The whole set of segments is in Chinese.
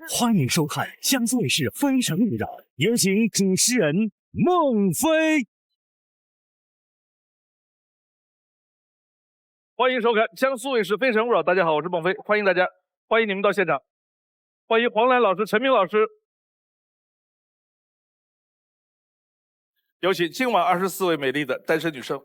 欢迎收看江苏卫视《非诚勿扰》，有请主持人孟非。欢迎收看江苏卫视《非诚勿扰》，大家好，我是孟非，欢迎大家，欢迎你们到现场，欢迎黄澜老师、陈明老师，有请今晚24位美丽的单身女生。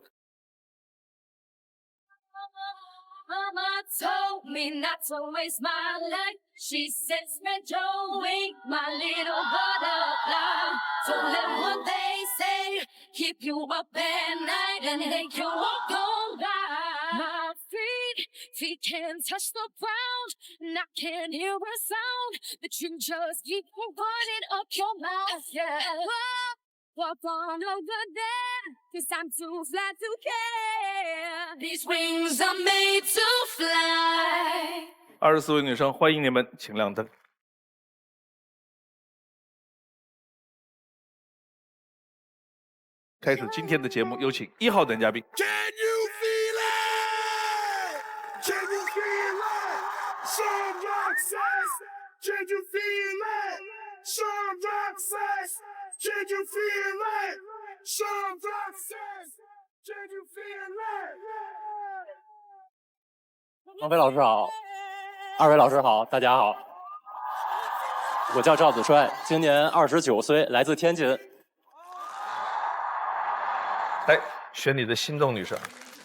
Told me not to waste my life. She said, spread your wings, my little butterfly. Don't let what they say keep you up at night and make you walk on by. My feet can't touch the ground, and I can't hear a sound. But you just keep on running up your mouth, yeah. Walk on over there, 'cause I'm too fly to care. These wings are made to fly. 24位女生，欢迎你们，请亮灯。开始今天的节目，有请1号男嘉宾。Can you feel it? Can you feel it? Some rock says, can you feel it? Some rock says, can you feel it? Some rock says, can you feel it? 孟非老师好，二位老师好，大家好。我叫赵子帅，今年29岁，来自天津。来选你的心动女生。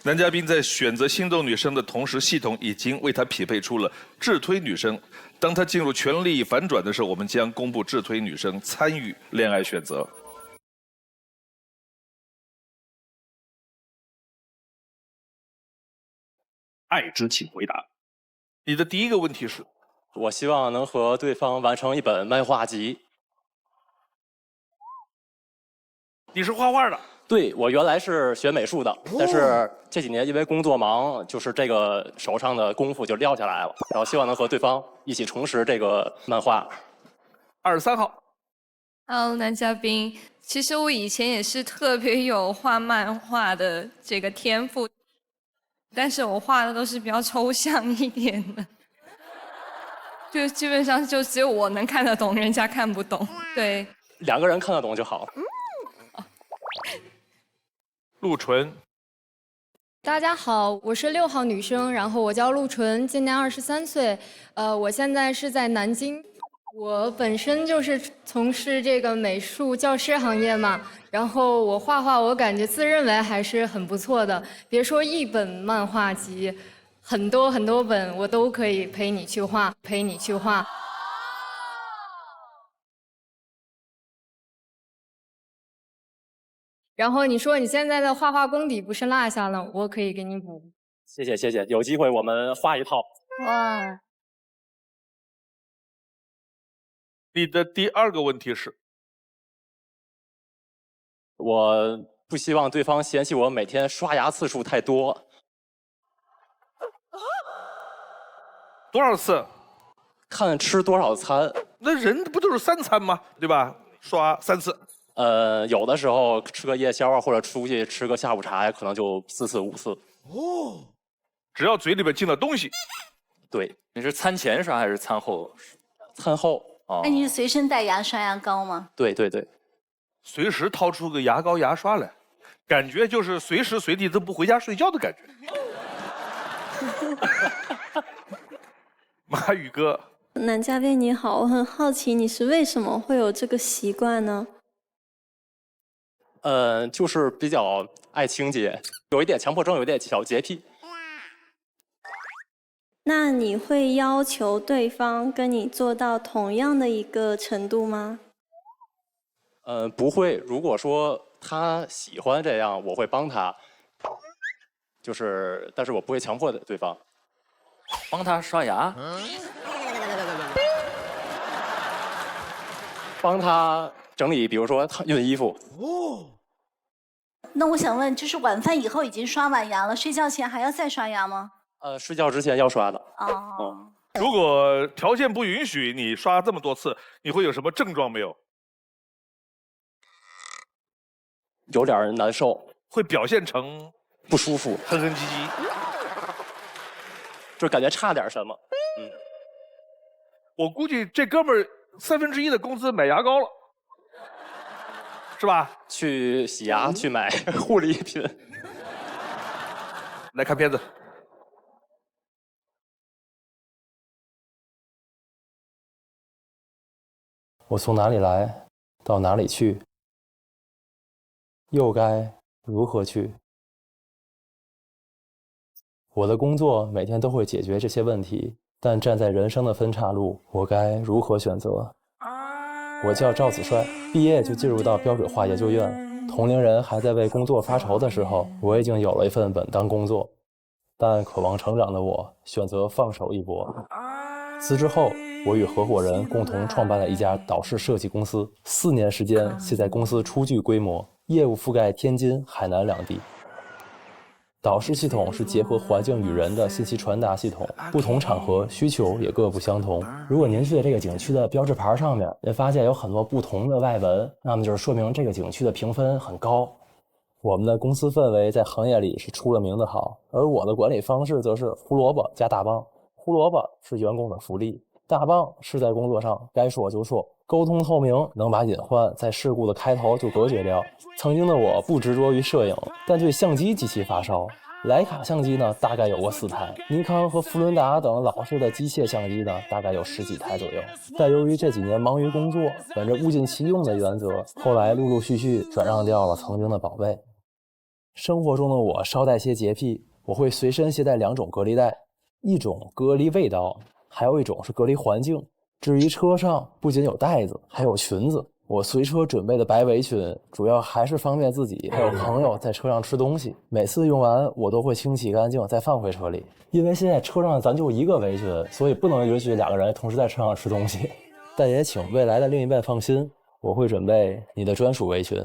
男嘉宾在选择心动女生的同时，系统已经为他匹配出了智推女生。当他进入权力反转的时候，我们将公布智推女生参与恋爱选择。爱之请回答。你的第一个问题是？我希望能和对方完成一本漫画集。你是画画的？对，我原来是学美术的，但是这几年因为工作忙，就是这个手上的功夫就撂下来了。然后希望能和对方一起重拾这个漫画。23号。Hello， 男嘉宾，其实我以前也是特别有画漫画的这个天赋，但是我画的都是比较抽象一点的，就基本上就只有我能看得懂，人家看不懂。对，两个人看得懂就好。陆纯。大家好，我是6号女生，然后我叫陆纯，今年23岁，我现在是在南京。我本身就是从事这个美术教师行业嘛，然后我画画，我感觉自认为还是很不错的。别说一本漫画集，很多很多本我都可以陪你去画，陪你去画。然后你说你现在的画画功底不是落下了，我可以给你补。谢谢谢谢，有机会我们画一套。哇。你的第二个问题是？我不希望对方嫌弃我每天刷牙次数太多。多少次？看吃多少餐。那人不都是3餐吗？对吧？刷3次。有的时候吃个夜宵啊，或者出去吃个下午茶呀，可能就4次5次。哦，只要嘴里边进了东西。对，你是餐前刷还是餐后？餐后。哦。那你是随身带牙刷牙膏吗？对对对。随时掏出个牙膏牙刷来，感觉就是随时随地都不回家睡觉的感觉。马宇哥。男嘉宾你好，我很好奇你是为什么会有这个习惯呢？就是比较爱清洁，有一点强迫症，有一点小洁癖。那你会要求对方跟你做到同样的一个程度吗？不会。如果说他喜欢这样，我会帮他，但是我不会强迫对方。帮他刷牙？帮他整理，比如说熨衣服。哦。那我想问，就是晚饭以后已经刷完牙了，睡觉前还要再刷牙吗？睡觉之前要刷的。哦。如果条件不允许你刷这么多次，你会有什么症状没有？有点难受。会表现成不舒服，哼哼唧唧，就感觉差点什么。我估计这哥们儿1/3的工资买牙膏了，是吧？去洗牙，去买护理品。来看片子。我从哪里来，到哪里去，又该如何去？我的工作每天都会解决这些问题，但站在人生的分岔路，我该如何选择？我叫赵子帅，毕业就进入到标准化研究院。同龄人还在为工作发愁的时候，我已经有了一份本当工作。但渴望成长的我，选择放手一搏。辞职后，我与合伙人共同创办了一家导视设计公司，4年时间，现在公司初具规模，业务覆盖天津、海南2地。导视系统是结合环境与人的信息传达系统，不同场合需求也各不相同。如果您去的这个景区的标志牌上面，您发现有很多不同的外文，那么就是说明这个景区的评分很高。我们的公司氛围在行业里是出了名的好，而我的管理方式则是胡萝卜加大棒。胡萝卜是员工的福利，大棒是在工作上该说就说，沟通透明，能把隐患在事故的开头就隔绝掉。曾经的我不执着于摄影，但对相机极其发烧。徕卡相机呢，大概有过4台，尼康和福伦达等老式的机械相机呢，大概有10几台左右。但由于这几年忙于工作，本着物尽其用的原则，后来陆陆续续转让掉了曾经的宝贝。生活中的我稍带些洁癖，我会随身携带2种隔离带，一种隔离味道，还有一种是隔离环境。至于车上不仅有袋子，还有裙子。我随车准备的白围裙，主要还是方便自己还有朋友在车上吃东西。每次用完，我都会清洗干净，再放回车里。因为现在车上咱就1个围裙，所以不能允许2个人同时在车上吃东西。但也请未来的另一半放心，我会准备你的专属围裙。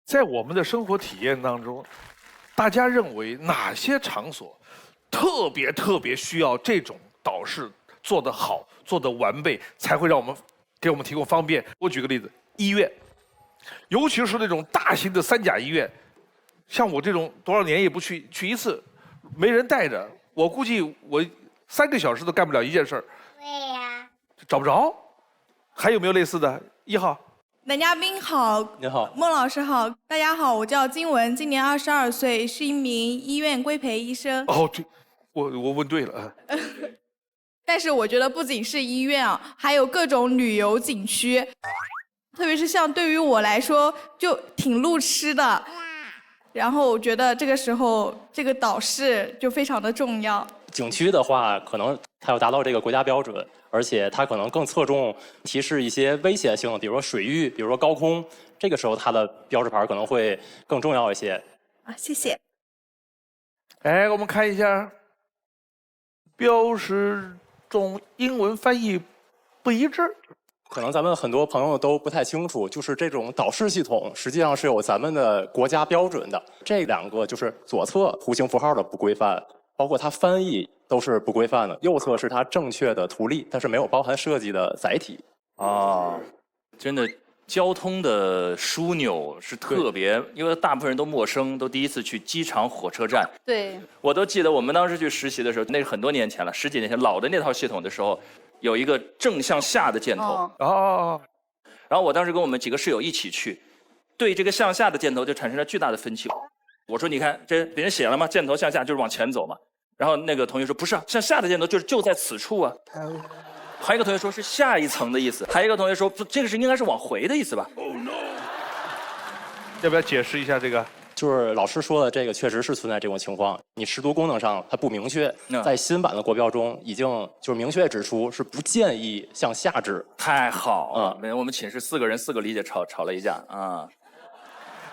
在我们的生活体验当中，大家认为哪些场所特别需要这种导视做得好、做得完备，才会让给我们提供方便？我举个例子，医院，尤其是那种大型的3甲医院，像我这种多少年也不去一次，没人带着，我估计我3个小时都干不了一件事儿。对呀，找不着。还有没有类似的？1号。男嘉宾好，您好，孟老师好，大家好，我叫金文，今年22岁，是一名医院规培医生。哦，这我问对了。但是我觉得不仅是医院啊，还有各种旅游景区，特别是像对于我来说就挺路痴的，然后我觉得这个时候这个导视就非常的重要。景区的话，可能它要达到这个国家标准，而且它可能更侧重提示一些危险性，比如说水域，比如说高空，这个时候它的标志牌可能会更重要一些。啊，谢谢。哎，我们看一下，标识中英文翻译不一致。可能咱们很多朋友都不太清楚，就是这种导视系统实际上是有咱们的国家标准的。这2个就是左侧图形符号的不规范，包括它翻译都是不规范的。右侧是它正确的图例，但是没有包含设计的载体。啊，真的，交通的枢纽是特别，因为大部分人都陌生，都第一次去机场、火车站。对，我都记得我们当时去实习的时候，那是很多年前了，10几年前，老的那套系统的时候，有一个正向下的箭头。哦。然后我当时跟我们几个室友一起去，对这个向下的箭头就产生了巨大的分歧。我说你看，这别人写了吗？箭头向下就是往前走嘛。然后那个同学说不是啊，向下的箭头就在此处啊。还有一个同学说是下一层的意思，还有一个同学说不，这个是应该是往回的意思吧。要不要解释一下这个？就是老师说的这个确实是存在这种情况，你识读功能上它不明确，在新版的国标中已经就是明确指出是不建议向下指。太好了，我们寝室4个人4个理解吵了一架啊。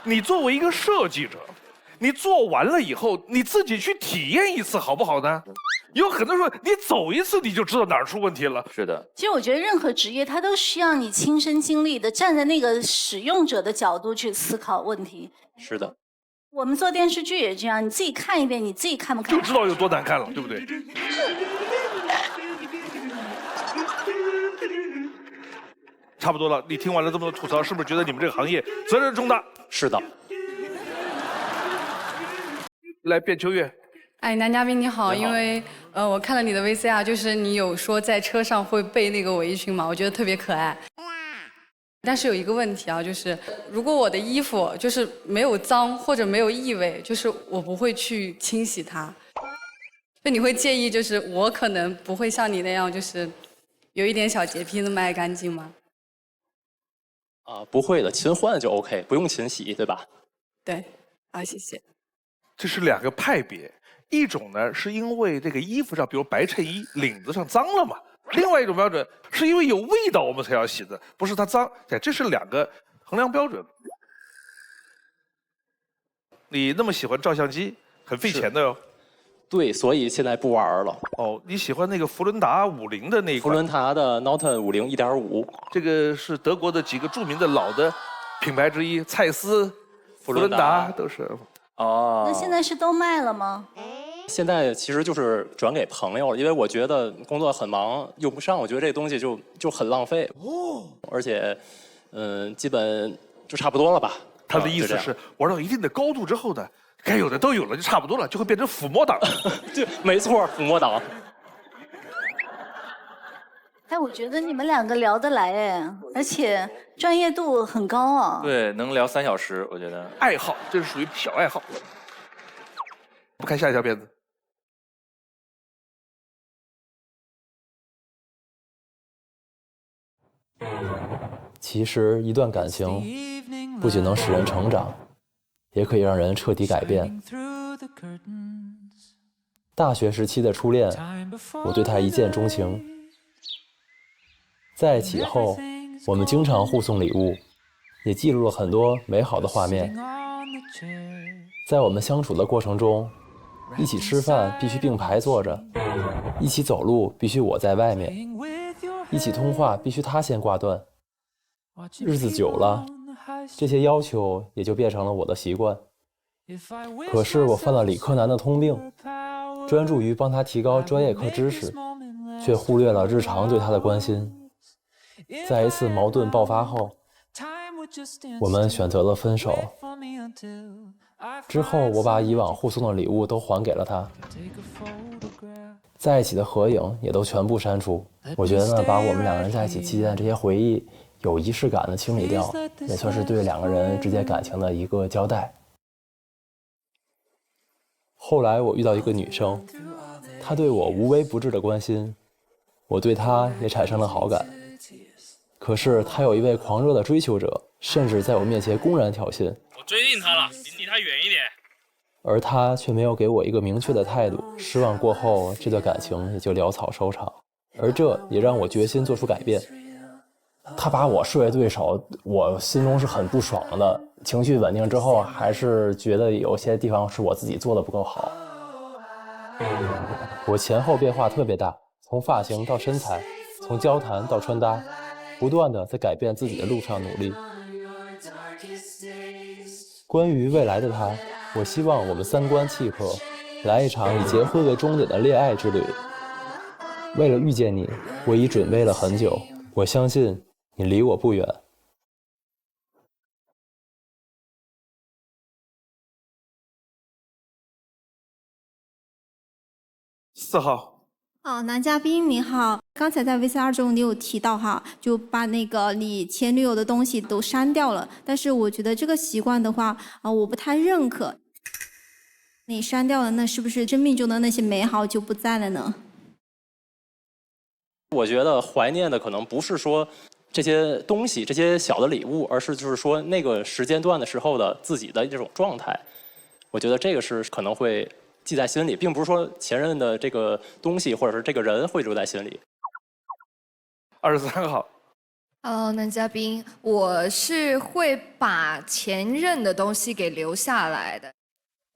你作为一个设计者，你做完了以后，你自己去体验一次好不好呢？有很多人说，你走一次你就知道哪儿出问题了。是的，其实我觉得任何职业它都需要你亲身经历的，站在那个使用者的角度去思考问题。是的，我们做电视剧也这样，你自己看一遍，你自己看不看？就知道有多难看了，对不对？差不多了，你听完了这么多吐槽，是不是觉得你们这个行业责任重大？是的。来，卞秋月。哎，男嘉宾你好，因为我看了你的 VCR，就是你有说在车上会备那个围裙嘛，我觉得特别可爱。但是有一个问题啊，就是如果我的衣服就是没有脏或者没有异味，就是我不会去清洗它。就你会介意，就是我可能不会像你那样，就是有一点小洁癖那么爱干净吗？不会的，勤换就 OK， 不用勤洗，对吧？对，谢谢。这是2个派别，一种呢是因为这个衣服上，比如白衬衣领子上脏了嘛；另外一种标准是因为有味道我们才要洗的，不是它脏。这是2个衡量标准。你那么喜欢照相机，很费钱的哟。对，所以现在不玩了。哦，你喜欢那个福伦达50的那一款？福伦达的 Norton 50 1.5，这个是德国的几个著名的老的品牌之一，蔡司、福伦达都是。那现在是都卖了吗？现在其实就是转给朋友了，因为我觉得工作很忙，用不上，我觉得这东西就很浪费。而且，基本就差不多了吧。他的意思是玩到一定的高度之后呢，该有的都有了，就差不多了，就会变成抚摸党。对，没错，抚摸党。哎，我觉得你们2个聊得来哎，而且专业度很高啊。对，能聊3小时，我觉得。爱好，这是属于小爱好。不看下一条片子。其实，一段感情不仅能使人成长，也可以让人彻底改变。大学时期的初恋，我对他一见钟情。在一起后，我们经常互送礼物，也记录了很多美好的画面。在我们相处的过程中，一起吃饭必须并排坐着，一起走路必须我在外面，一起通话必须他先挂断。日子久了，这些要求也就变成了我的习惯。可是我犯了理科男的通病，专注于帮他提高专业课知识，却忽略了日常对他的关心。在一次矛盾爆发后，我们选择了分手。之后我把以往互送的礼物都还给了他，在一起的合影也都全部删除。我觉得呢，把我们2个人在一起期间的这些回忆有仪式感的清理掉，也算是对2个人之间感情的一个交代。后来我遇到一个女生，她对我无微不至的关心，我对她也产生了好感。可是她有一位狂热的追求者，甚至在我面前公然挑衅。我追定她了，你离她远一点。而她却没有给我一个明确的态度。失望过后，这段感情也就潦草收场。而这也让我决心做出改变。他把我视为对手，我心中是很不爽的。情绪稳定之后，还是觉得有些地方是我自己做的不够好。我前后变化特别大，从发型到身材，从交谈到穿搭，不断的在改变自己的路上努力。关于未来的他，我希望我们3观契合，来一场以结婚为终点的恋爱之旅。为了遇见你，我已准备了很久，我相信你离我不远。4号。男嘉宾你好，刚才在 VCR 中你有提到哈，就把那个你前女友的东西都删掉了，但是我觉得这个习惯的话，我不太认可。你删掉了，那是不是生命中的那些美好就不在了呢？我觉得怀念的可能不是说这些东西、这些小的礼物，而是就是说那个时间段的时候的自己的这种状态。我觉得这个是可能会记在心里，并不是说前任的这个东西或者是这个人会留在心里。23号。男嘉宾，我是会把前任的东西给留下来的，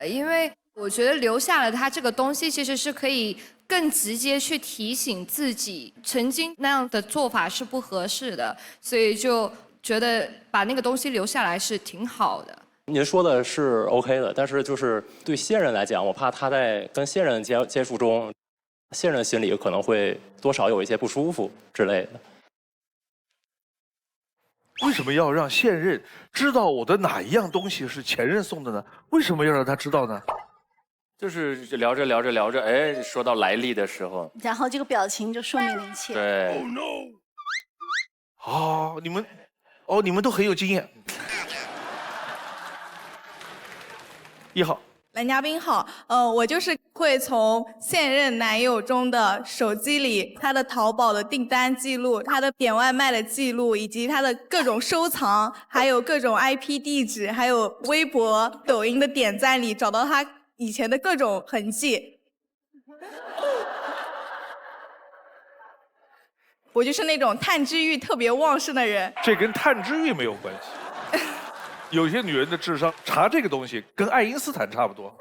因为我觉得留下了它这个东西，其实是可以更直接去提醒自己，曾经那样的做法是不合适的，所以就觉得把那个东西留下来是挺好的。您说的是 OK 的，但是就是对现任来讲，我怕他在跟现任接触中，现任心里可能会多少有一些不舒服之类的。为什么要让现任知道我的哪一样东西是前任送的呢？为什么要让他知道呢？就是聊着聊着聊着，哎，说到来历的时候，然后这个表情就说明了一切。对。哦，你们都很有经验。1号。男嘉宾好，我就是会从现任男友中的手机里，他的淘宝的订单记录，他的点外卖的记录，以及他的各种收藏，还有各种 IP 地址，还有微博、抖音的点赞里，找到他以前的各种痕迹。我就是那种探知欲特别旺盛的人。这跟探知欲没有关系。有些女人的智商查这个东西跟爱因斯坦差不多。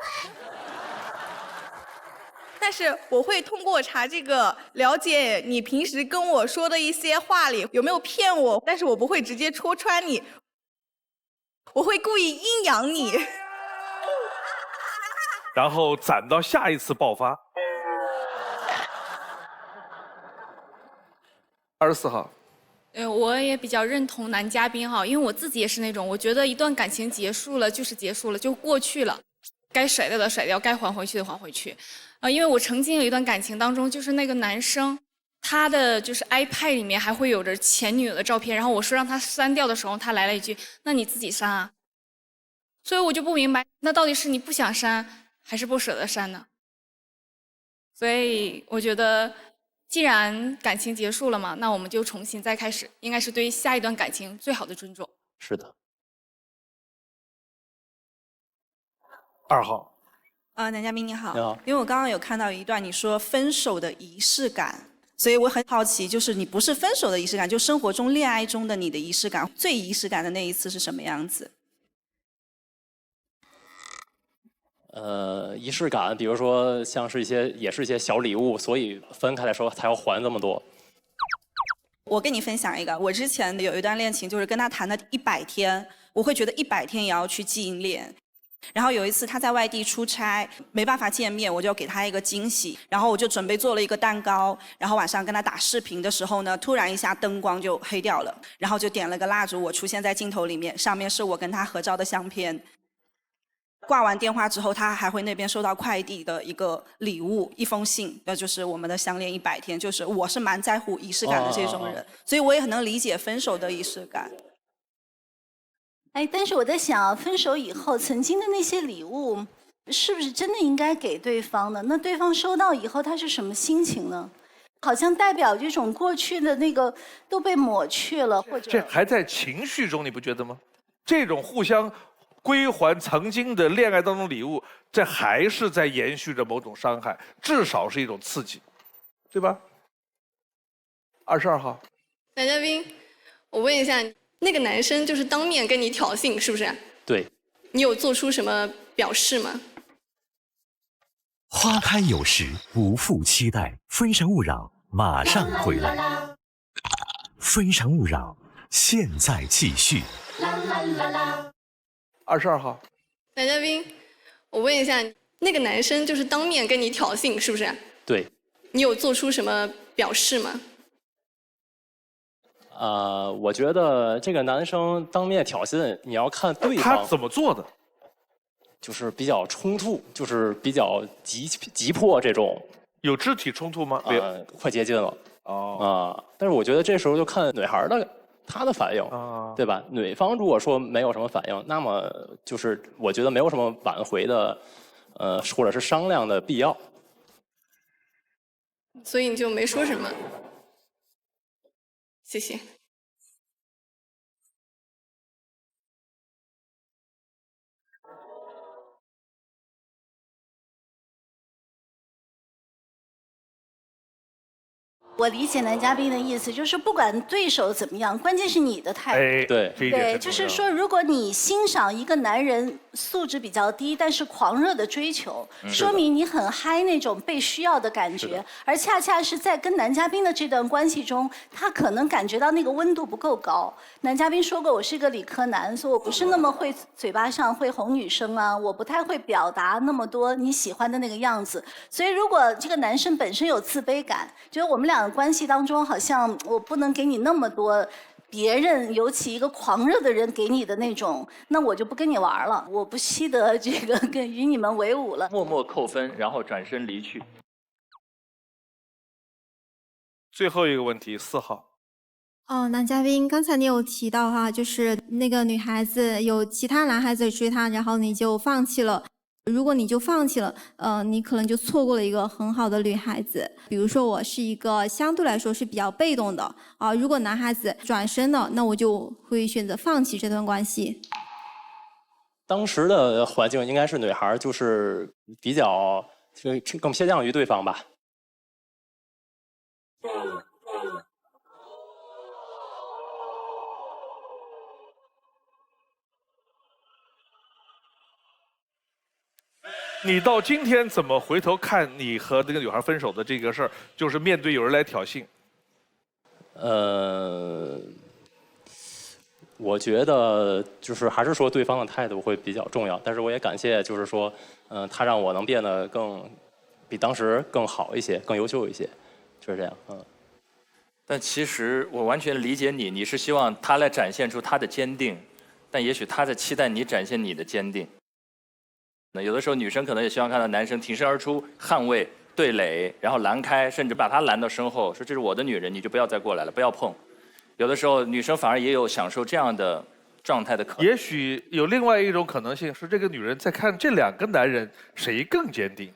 但是我会通过查这个了解你平时跟我说的一些话里有没有骗我，但是我不会直接戳穿你，我会故意阴阳你，然后攒到下一次爆发。24号。我也比较认同男嘉宾哈，因为我自己也是那种，我觉得一段感情结束了就是结束了，就过去了，该甩掉的甩掉，该还回去的还回去。因为我曾经有一段感情当中，就是那个男生，他的就是 iPad 里面还会有着前女友的照片，然后我说让他删掉的时候，他来了一句：“那你自己删啊。”所以我就不明白，那到底是你不想删，还是不舍得删呢？所以我觉得。既然感情结束了嘛，那我们就重新再开始，应该是对下一段感情最好的尊重。是的。2号。男嘉宾你好。你好。因为我刚刚有看到一段你说分手的仪式感，所以我很好奇，就是你不是分手的仪式感，就生活中恋爱中的你的仪式感，最仪式感的那一次是什么样子？仪式感，比如说像是也是一些小礼物，所以分开的时候才要还这么多。我跟你分享一个，我之前有一段恋情，就是跟他谈了100天，我会觉得100天也要去纪念。然后有一次他在外地出差，没办法见面，我就给他一个惊喜，然后我就准备做了一个蛋糕，然后晚上跟他打视频的时候呢，突然一下灯光就黑掉了，然后就点了个蜡烛，我出现在镜头里面，上面是我跟他合照的相片。挂完电话之后，他还会那边收到快递的一个礼物，一封信，就是我们的相恋100天。就是我是蛮在乎仪式感的这种人，所以我也很能理解分手的仪式感。哎，但是我在想，分手以后曾经的那些礼物，是不是真的应该给对方呢？那对方收到以后，他是什么心情呢？好像代表这种过去的那个都被抹去了，或者这还在情绪中，你不觉得吗？这种互相归还曾经的恋爱当中礼物，这还是在延续着某种伤害，至少是一种刺激，对吧？22号。男嘉宾，我问一下，那个男生就是当面跟你挑衅，是不是？对。你有做出什么表示吗？花开有时，不负期待。非诚勿扰，马上回来。非诚勿扰，现在继续。22号。男嘉宾，我问一下，那个男生就是当面跟你挑衅，是不是？对。你有做出什么表示吗？我觉得这个男生当面挑衅，你要看对方他怎么做的，就是比较冲突，就是比较急迫这种。有肢体冲突吗？快接近了。但是我觉得这时候就看女孩的她的反应，对吧？女方如果说没有什么反应，那么就是我觉得没有什么挽回的，或者是商量的必要。所以你就没说什么。谢谢。我理解男嘉宾的意思，就是不管对手怎么样，关键是你的态度。哎，对，对，就是说，如果你欣赏一个男人素质比较低，但是狂热的追求，说明你很嗨那种被需要的感觉，而恰恰是在跟男嘉宾的这段关系中，他可能感觉到那个温度不够高。男嘉宾说过，我是一个理科男，所以我不是那么会嘴巴上会哄女生啊，我不太会表达那么多你喜欢的那个样子。所以，如果这个男生本身有自卑感，觉得我们俩的关系当中好像我不能给你那么多别人，尤其一个狂热的人给你的那种，那我就不跟你玩了，我不惜得这个与你们为伍了。默默扣分，然后转身离去。最后一个问题，4号。哦，男嘉宾，刚才你有提到哈，就是那个女孩子有其他男孩子追她，然后你就放弃了。如果你就放弃了，你可能就错过了一个很好的女孩子。比如说，我是一个相对来说是比较被动的啊，如果男孩子转身了，那我就会选择放弃这段关系。当时的环境应该是女孩就是比较更偏向于对方吧。你到今天怎么回头看你和那个女孩分手的这个事儿？就是面对有人来挑衅。我觉得就是还是说对方的态度会比较重要，但是我也感谢，就是说，他让我能变得比当时更好一些，更优秀一些，就是这样。但其实我完全理解你，你是希望他来展现出他的坚定，但也许他在期待你展现你的坚定。那有的时候女生可能也希望看到男生挺身而出，捍卫、对垒，然后拦开，甚至把他拦到身后，说这是我的女人，你就不要再过来了，不要碰。有的时候女生反而也有享受这样的状态的可能。也许有另外一种可能性是，这个女人在看这2个男人谁更坚定。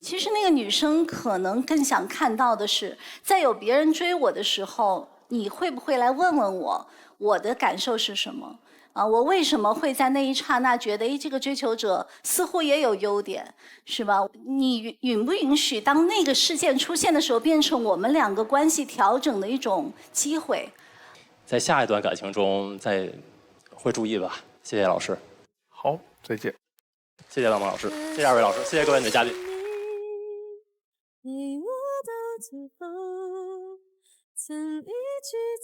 其实那个女生可能更想看到的是，在有别人追我的时候，你会不会来问问我，我的感受是什么？我为什么会在那一刹那觉得，这个追求者似乎也有优点，是吧？你允不允许当那个事件出现的时候，变成我们2个关系调整的一种机会？在下一段感情中，会注意吧。谢谢老师。好，再见。谢谢老孟老师，谢谢2位老师，谢谢各位女嘉宾。陪我到最后，曾一起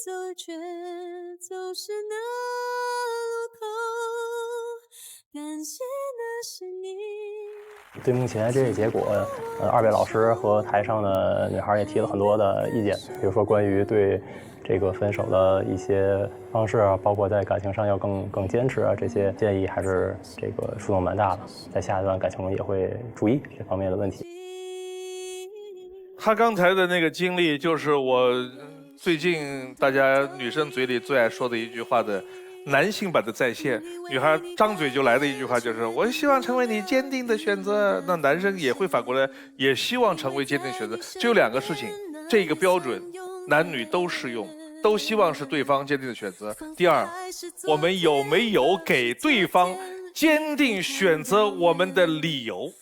走，却走失那路口。感谢那是你。对目前这个结果，2位老师和台上的女孩也提了很多的意见，比如说关于对这个分手的一些方式啊，包括在感情上要更坚持啊，这些建议还是这个触动蛮大的，在下一段感情中也会注意这方面的问题。他刚才的那个经历，就是我最近大家女生嘴里最爱说的一句话的男性版的再现。女孩张嘴就来的一句话就是我希望成为你坚定的选择，那男生也会反过来也希望成为坚定的选择。只有2个事情，这个标准男女都适用，都希望是对方坚定的选择。第2，我们有没有给对方坚定选择我们的理由？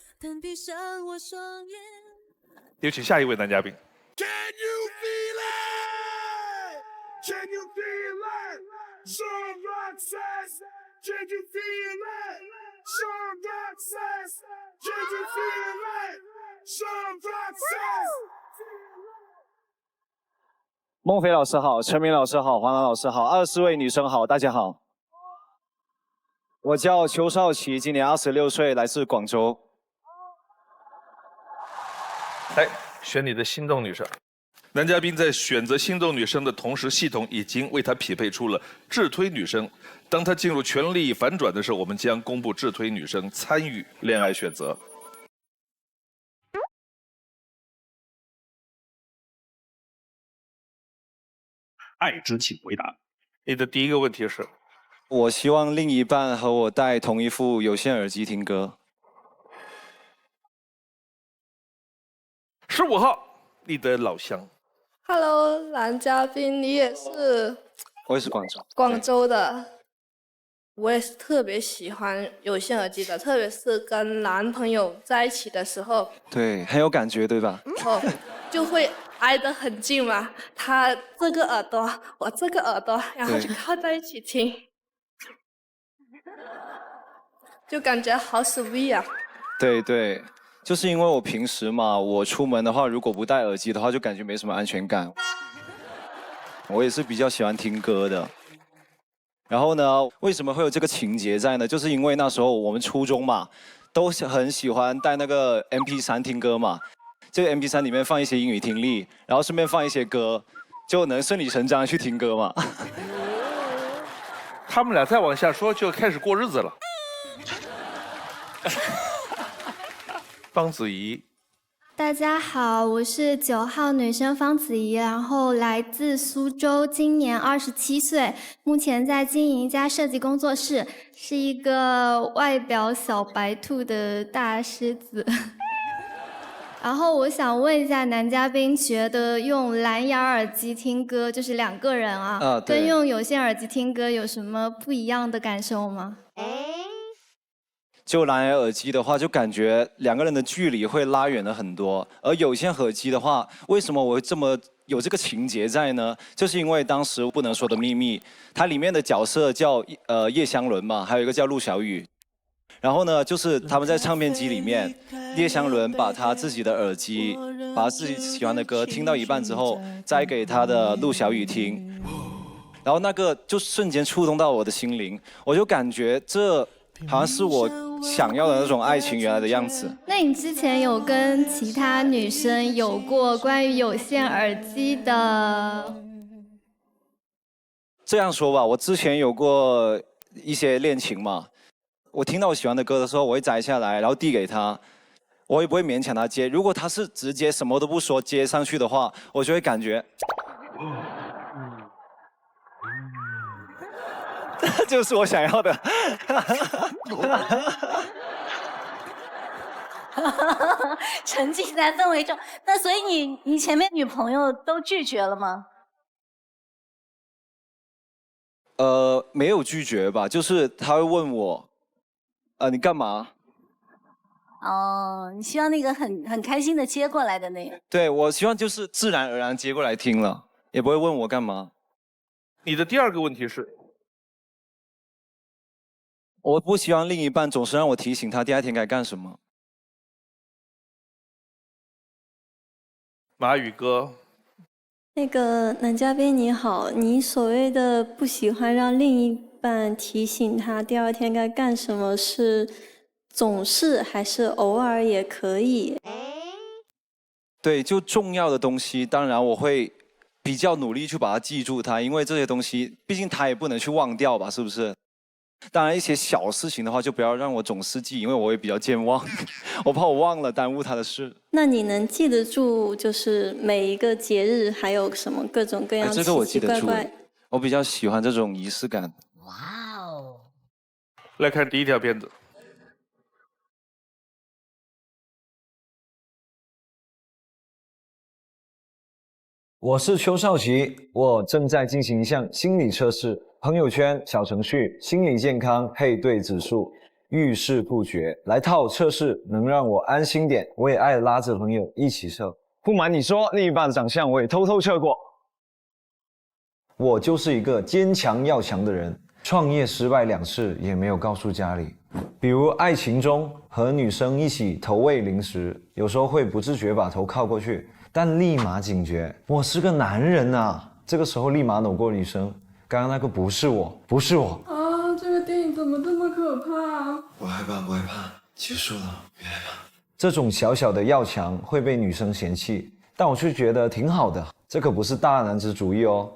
有请下一位男嘉宾。 Can you feel it? Can you feel it? Some rock says, can you feel it? Some rock says, can you feel it? Some rock says. 孟非老师好，陈明老师好，黄兰老师好，24位女生好，大家好。我叫邱少奇，今年26岁，来自广州。来选你的心动女生。男嘉宾在选择心动女生的同时，系统已经为他匹配出了智推女生。当他进入权力反转的时候，我们将公布智推女生参与恋爱选择。爱之请回答。你的第一个问题是？我希望另一半和我戴同一副有线耳机听歌。15号，你的老乡。Hello， 男嘉宾，你也是？我也是广州。广州的。我也是特别喜欢有线耳机的，特别是跟男朋友在一起的时候。对，很有感觉，对吧？就会挨得很近嘛，他这个耳朵，我这个耳朵，然后就靠在一起听，就感觉好 sweet 啊。对对，就是因为我平时嘛，我出门的话，如果不戴耳机的话，就感觉没什么安全感。我也是比较喜欢听歌的。然后呢，为什么会有这个情节在呢？就是因为那时候我们初中嘛，都很喜欢带那个 MP3 听歌嘛。这个 MP3 里面放一些英语听力，然后顺便放一些歌，就能顺理成章去听歌嘛。他们俩再往下说就开始过日子了。方子怡，大家好，我是9号女生方子怡，然后来自苏州，今年27岁，目前在经营一家设计工作室，是一个外表小白兔的大狮子。然后我想问一下男嘉宾，觉得用蓝牙耳机听歌，就是2个人啊，跟用有线耳机听歌有什么不一样的感受吗？就蓝牙耳机的话，就感觉2个人的距离会拉远了很多。而有线耳机的话，为什么我会这么有这个情节在呢？就是因为当时《不能说的秘密》，它里面的角色叫叶湘伦嘛，还有一个叫陆小雨。然后呢，就是他们在唱片机里面，叶湘伦把他自己的耳机，把自己喜欢的歌听到一半之后，再给他的陆小雨听，然后那个就瞬间触动到我的心灵，我就感觉这好像是我想要的那种爱情原来的样子。那你之前有跟其他女生有过关于有线耳机的？这样说吧，我之前有过一些恋情嘛，我听到我喜欢的歌的时候，我会摘下来，然后递给他，我也不会勉强他接。如果他是直接什么都不说接上去的话，我就会感觉，这就是我想要的。沉浸在氛围中。那所以你前面女朋友都拒绝了吗？没有拒绝吧，就是他会问我，你干嘛？哦，你希望那个很开心的接过来的那个。对，我希望就是自然而然接过来听了，也不会问我干嘛。你的第2个问题是？我不希望另一半总是让我提醒他第2天该干什么。马宇哥，那个男嘉宾你好，你所谓的不喜欢让另一半提醒他第2天该干什么，是总是还是偶尔也可以？对，就重要的东西，当然我会比较努力去把它记住它，因为这些东西毕竟他也不能去忘掉吧，是不是？当然一些小事情的话，就不要让我总是记，因为我也比较健忘，我怕我忘了耽误他的事。那你能记得住，就是每一个节日还有什么各种各样奇奇怪怪？我比较喜欢这种仪式感。哇哦！来看第1条片子。我是邱少奇，我正在进行一项心理测试，朋友圈小程序心理健康配对指数遇事不决，来套测试能让我安心点，我也爱拉着朋友一起测。不瞒你说，另一半的长相我也偷偷测过。我就是一个坚强要强的人，创业失败2次也没有告诉家里。比如爱情中和女生一起投喂零食，有时候会不自觉把头靠过去，但立马警觉，我是个男人啊！这个时候立马扭过女生，刚刚那个不是我，不是我。啊，这个电影怎么这么可怕？我害怕，不害怕，结束了，别害怕。这种小小的要强会被女生嫌弃，但我却觉得挺好的，这可不是大男子主义哦。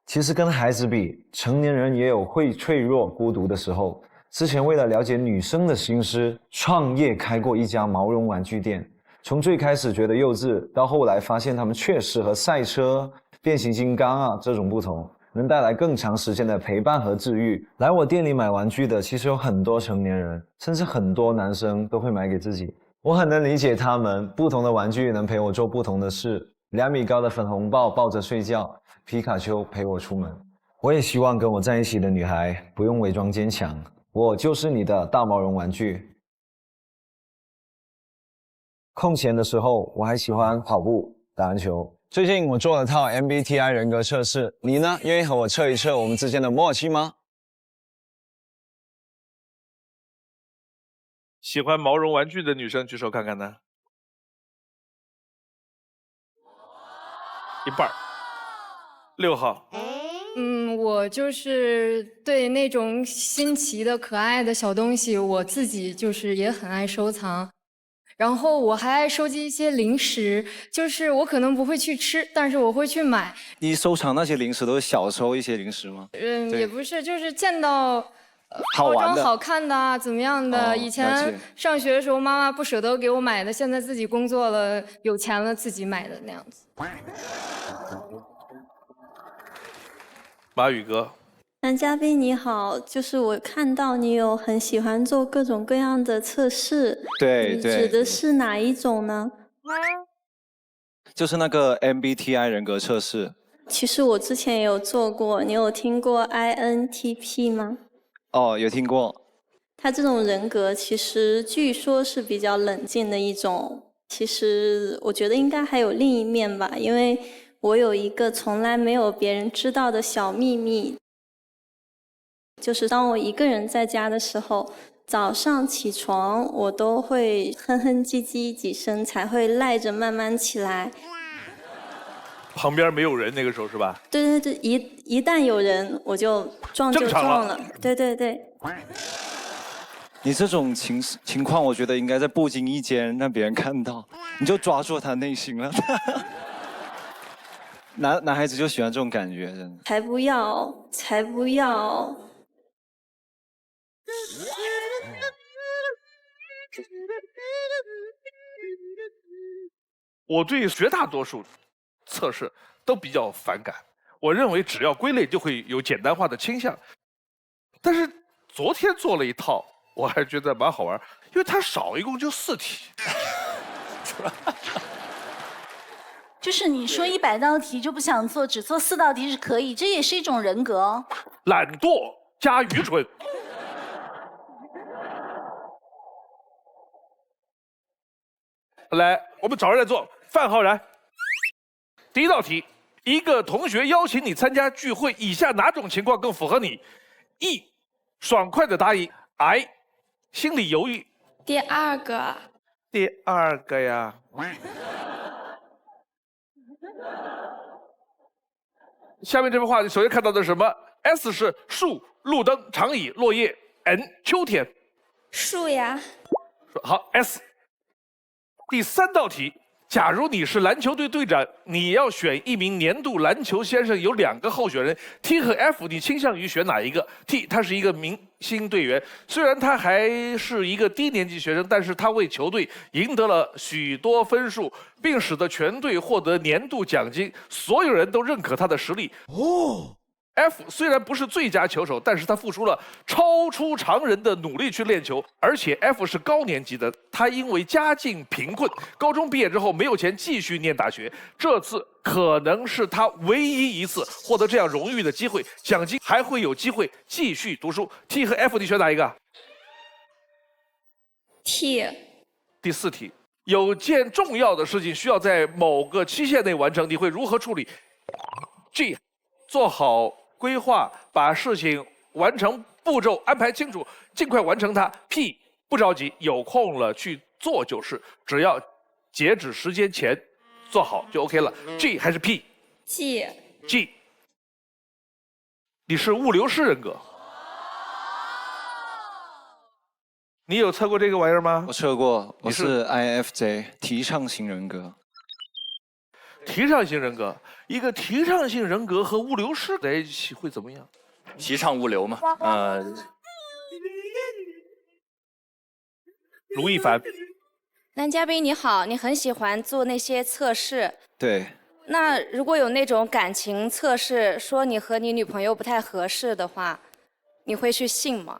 其实跟孩子比，成年人也有会脆弱、孤独的时候。之前为了了解女生的心思，创业开过一家毛绒玩具店。从最开始觉得幼稚，到后来发现他们确实和赛车、变形金刚啊这种不同，能带来更长时间的陪伴和治愈。来我店里买玩具的其实有很多成年人，甚至很多男生都会买给自己。我很能理解他们，不同的玩具能陪我做不同的事。2米高的粉红豹抱着睡觉，皮卡丘陪我出门。我也希望跟我在一起的女孩不用伪装坚强，我就是你的大毛绒玩具。空闲的时候，我还喜欢跑步、打篮球。最近我做了套 MBTI 人格测试，你呢？愿意和我测一测我们之间的默契吗？喜欢毛绒玩具的女生举手看看呢？一半，6号。我就是对那种新奇的、可爱的小东西，我自己就是也很爱收藏。然后我还爱收集一些零食，就是我可能不会去吃，但是我会去买。你收藏那些零食都是小时候一些零食吗？对也不是，就是见到包好玩的装好看的啊，怎么样的？以了前解上学的时候，妈妈不舍得给我买的，现在自己工作了，有钱了自己买的那样子。马宇哥，男嘉宾你好，就是我看到你有很喜欢做各种各样的测试，对你指的是哪一种呢？就是那个 MBTI 人格测试。其实我之前也有做过，你有听过 INTP 吗？哦，有听过。他这种人格其实据说是比较冷静的一种，其实我觉得应该还有另一面吧，因为我有一个从来没有别人知道的小秘密，就是当我一个人在家的时候，早上起床我都会哼哼唧唧几声，才会赖着慢慢起来。旁边没有人那个时候是吧？对对对，一旦有人我就撞就正常撞了了，对对对。你这种情况，我觉得应该在不经意间让别人看到，你就抓住他内心了。男孩子就喜欢这种感觉，真的。才不要，才不要！我对绝大多数测试都比较反感，我认为只要归类就会有简单化的倾向。但是昨天做了一套，我还觉得蛮好玩，因为它少一共就4题，是吧？就是你说100道题就不想做，只做4道题是可以，这也是一种人格哦。懒惰加愚蠢。来，我们找人来做。范浩然，第一道题，一个同学邀请你参加聚会，以下哪种情况更符合你 ？E， 爽快的答应 ；I， 心里犹豫。第二个。第二个呀。下面这幅画，你首先看到的是什么 ？S 是树、路灯、长椅、落叶 ；N 秋天。树呀。好 ，S。第3道题，假如你是篮球队队长，你要选一名年度篮球先生，有2个候选人 T 和 F， 你倾向于选哪一个 ？T 他是一个明星队员，虽然他还是一个低年级学生，但是他为球队赢得了许多分数，并使得全队获得年度奖金，所有人都认可他的实力。哦。F 虽然不是最佳球手，但是他付出了超出常人的努力去练球，而且 F 是高年级的，他因为家境贫困，高中毕业之后没有钱继续念大学，这次可能是他唯一一次获得这样荣誉的机会，奖金还会有机会继续读书。T 和 F 你选哪一个 ？T。第4题，有件重要的事情需要在某个期限内完成，你会如何处理 ？G， 做好规划，把事情完成步骤安排清楚，尽快完成它。P 不着急，有空了去做就是，只要截止时间前做好就 OK 了。G 还是 P？G。G。你是物流师人格。你有测过这个玩意儿吗？我测过，我是 INFJ 提倡型人格。提倡型人格，一个提倡性人格和物流师在一起会怎么样？提倡物流嘛，卢一凡，男嘉宾你好，你很喜欢做那些测试。对。那如果有那种感情测试，说你和你女朋友不太合适的话，你会去信吗？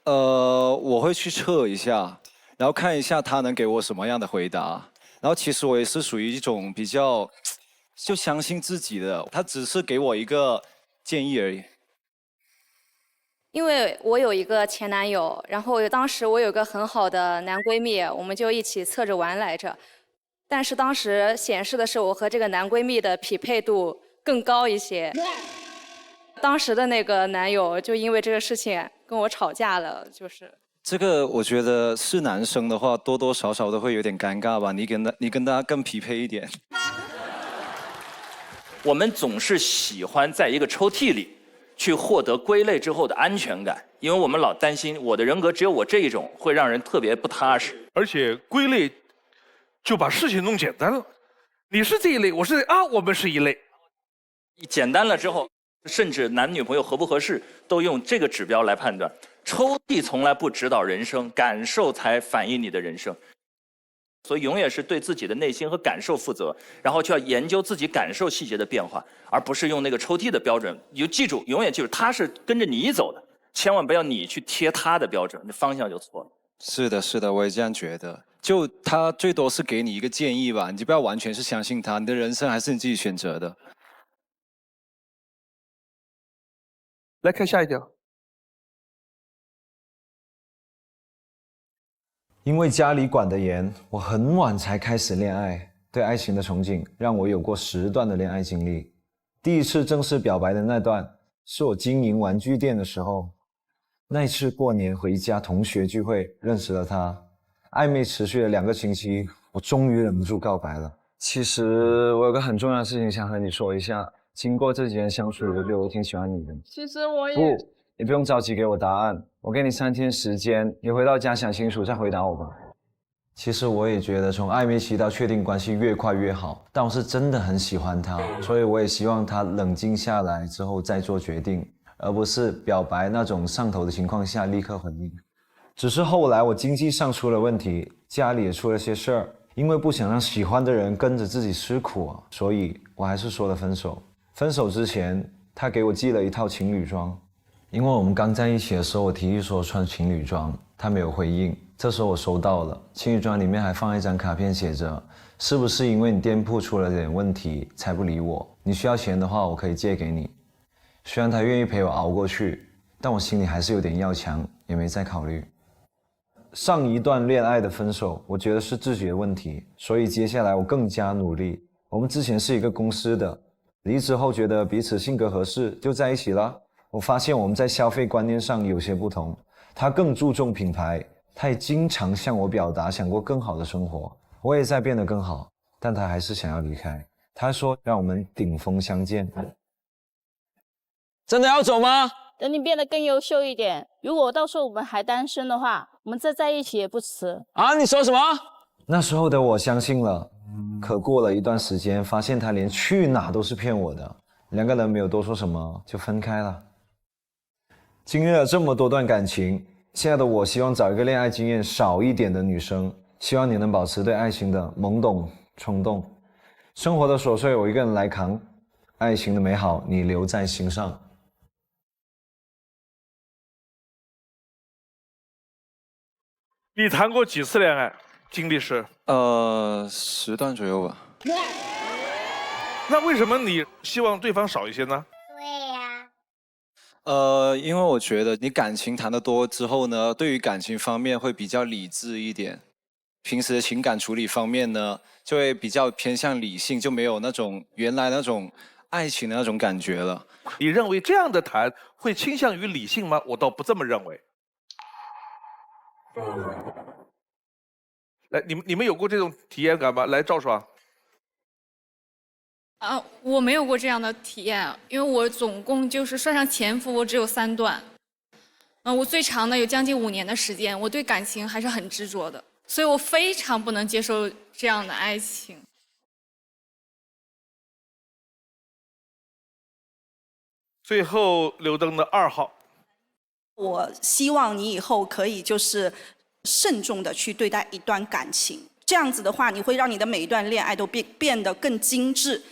我会去测一下，然后看一下他能给我什么样的回答。然后其实我也是属于一种比较就相信自己的，他只是给我一个建议而已。因为我有一个前男友，然后当时我有个很好的男闺蜜，我们就一起测着玩来着。但是当时显示的是我和这个男闺蜜的匹配度更高一些。当时的那个男友就因为这个事情跟我吵架了，就是。这个我觉得是男生的话，多多少少都会有点尴尬吧。你跟他更匹配一点。我们总是喜欢在一个抽屉里去获得归类之后的安全感，因为我们老担心我的人格只有我这一种，会让人特别不踏实。而且归类就把事情弄简单了，你是这一类，我是啊，我们是一类。简单了之后，甚至男女朋友合不合适都用这个指标来判断。抽屉从来不指导人生，感受才反映你的人生。所以永远是对自己的内心和感受负责，然后就要研究自己感受细节的变化，而不是用那个抽屉的标准。你就记住，永远记住，他是跟着你走的，千万不要你去贴他的标准，那方向就错了。是的，是的，我也这样觉得。就他最多是给你一个建议吧，你就不要完全是相信他，你的人生还是你自己选择的。来看下一条。因为家里管得严，我很晚才开始恋爱，对爱情的憧憬让我有过10段的恋爱经历。第一次正式表白的那段，是我经营玩具店的时候。那一次过年回家同学聚会认识了他，暧昧持续了2个星期，我终于忍不住告白了。其实我有个很重要的事情想和你说一下，经过这几年相处，我觉得我挺喜欢你的。其实我也不，你不用着急给我答案，我给你3天时间，你回到家想清楚再回答我吧。其实我也觉得从暧昧期到确定关系越快越好，但我是真的很喜欢他，所以我也希望他冷静下来之后再做决定，而不是表白那种上头的情况下立刻回应。只是后来我经济上出了问题，家里也出了些事儿，因为不想让喜欢的人跟着自己吃苦，所以我还是说了分手。分手之前，他给我寄了一套情侣装，因为我们刚在一起的时候，我提议说穿情侣装，他没有回应。这时候我收到了，情侣装里面还放一张卡片，写着是不是因为你店铺出了点问题才不理我？你需要钱的话，我可以借给你。虽然他愿意陪我熬过去，但我心里还是有点要强，也没再考虑。上一段恋爱的分手，我觉得是自己的问题，所以接下来我更加努力。我们之前是一个公司的，离职后觉得彼此性格合适，就在一起了。我发现我们在消费观念上有些不同，他更注重品牌，他也经常向我表达想过更好的生活，我也在变得更好，但他还是想要离开。他说让我们顶峰相见。真的要走吗？等你变得更优秀一点，如果到时候我们还单身的话，我们再在一起也不迟。啊，你说什么？那时候的我相信了，可过了一段时间，发现他连去哪都是骗我的。2个人没有多说什么，就分开了。经历了这么多段感情，现在的我希望找一个恋爱经验少一点的女生，希望你能保持对爱情的懵懂冲动。生活的琐碎我一个人来扛，爱情的美好你留在心上。你谈过几次恋爱？经历是10段左右吧。那为什么你希望对方少一些呢？因为我觉得你感情谈得多之后呢，对于感情方面会比较理智一点，平时的情感处理方面呢，就会比较偏向理性，就没有那种原来那种爱情的那种感觉了。你认为这样的谈会倾向于理性吗？我倒不这么认为。来，你们有过这种体验感吗？来，赵爽。我没有过这样的体验，因为我总共就是算上前夫，我只有3段。我最长的有将近5年的时间，我对感情还是很执着的，所以我非常不能接受这样的爱情。最后，刘登的2号。我希望你以后可以就是慎重的去对待一段感情，这样子的话，你会让你的每一段恋爱都变得更精致。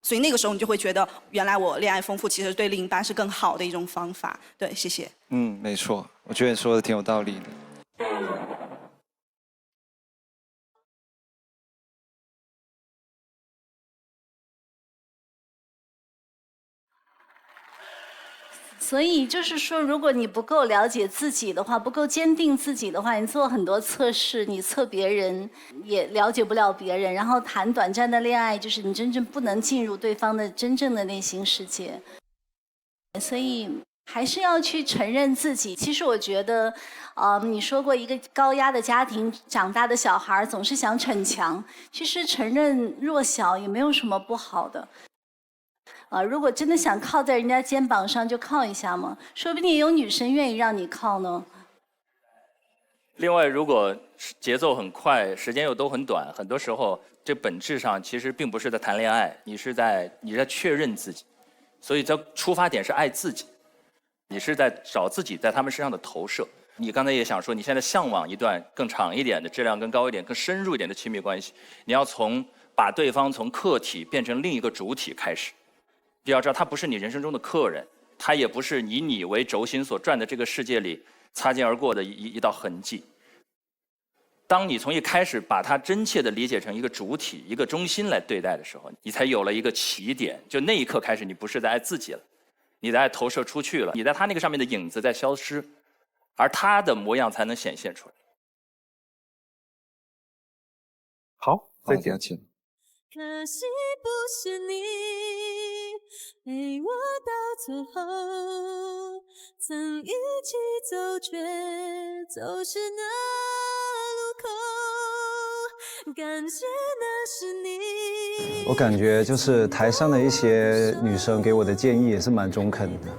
所以那个时候你就会觉得，原来我恋爱丰富其实对另一半是更好的一种方法。对，谢谢。没错，我觉得你说的挺有道理的。所以就是说，如果你不够了解自己的话，不够坚定自己的话，你做很多测试，你测别人也了解不了别人，然后谈短暂的恋爱，就是你真正不能进入对方的真正的内心世界。所以还是要去承认自己。其实我觉得，你说过一个高压的家庭长大的小孩总是想逞强，其实承认弱小也没有什么不好的。啊，如果真的想靠在人家肩膀上，就靠一下嘛，说不定也有女生愿意让你靠呢。另外，如果节奏很快，时间又都很短，很多时候这本质上其实并不是在谈恋爱，你是在确认自己，所以在出发点是爱自己，你是在找自己在他们身上的投射。你刚才也想说，你现在向往一段更长一点的、质量更高一点、更深入一点的亲密关系，你要把对方从客体变成另一个主体开始。你要知道，他不是你人生中的客人，他也不是以你为轴心所转的这个世界里擦肩而过的一道痕迹。当你从一开始把它真切地理解成一个主体、一个中心来对待的时候，你才有了一个起点。就那一刻开始，你不是在爱自己了，你的爱投射出去了，你在他那个上面的影子在消失，而他的模样才能显现出来。好，再点请。可惜不是你陪我到最后，曾一起走，却走失那路口，感谢那是你。我感觉就是台上的一些女生给我的建议也是蛮中肯的。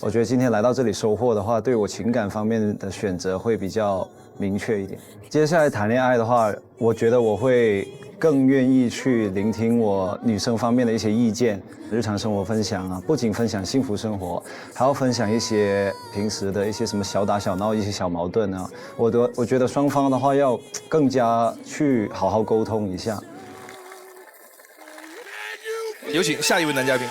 我觉得今天来到这里收获的话，对我情感方面的选择会比较明确一点。接下来谈恋爱的话，我觉得我会更愿意去聆听我女生方面的一些意见，日常生活分享啊，不仅分享幸福生活，还要分享一些平时的一些什么小打小闹、一些小矛盾啊。我觉得双方的话要更加去好好沟通一下。有请下一位男嘉宾。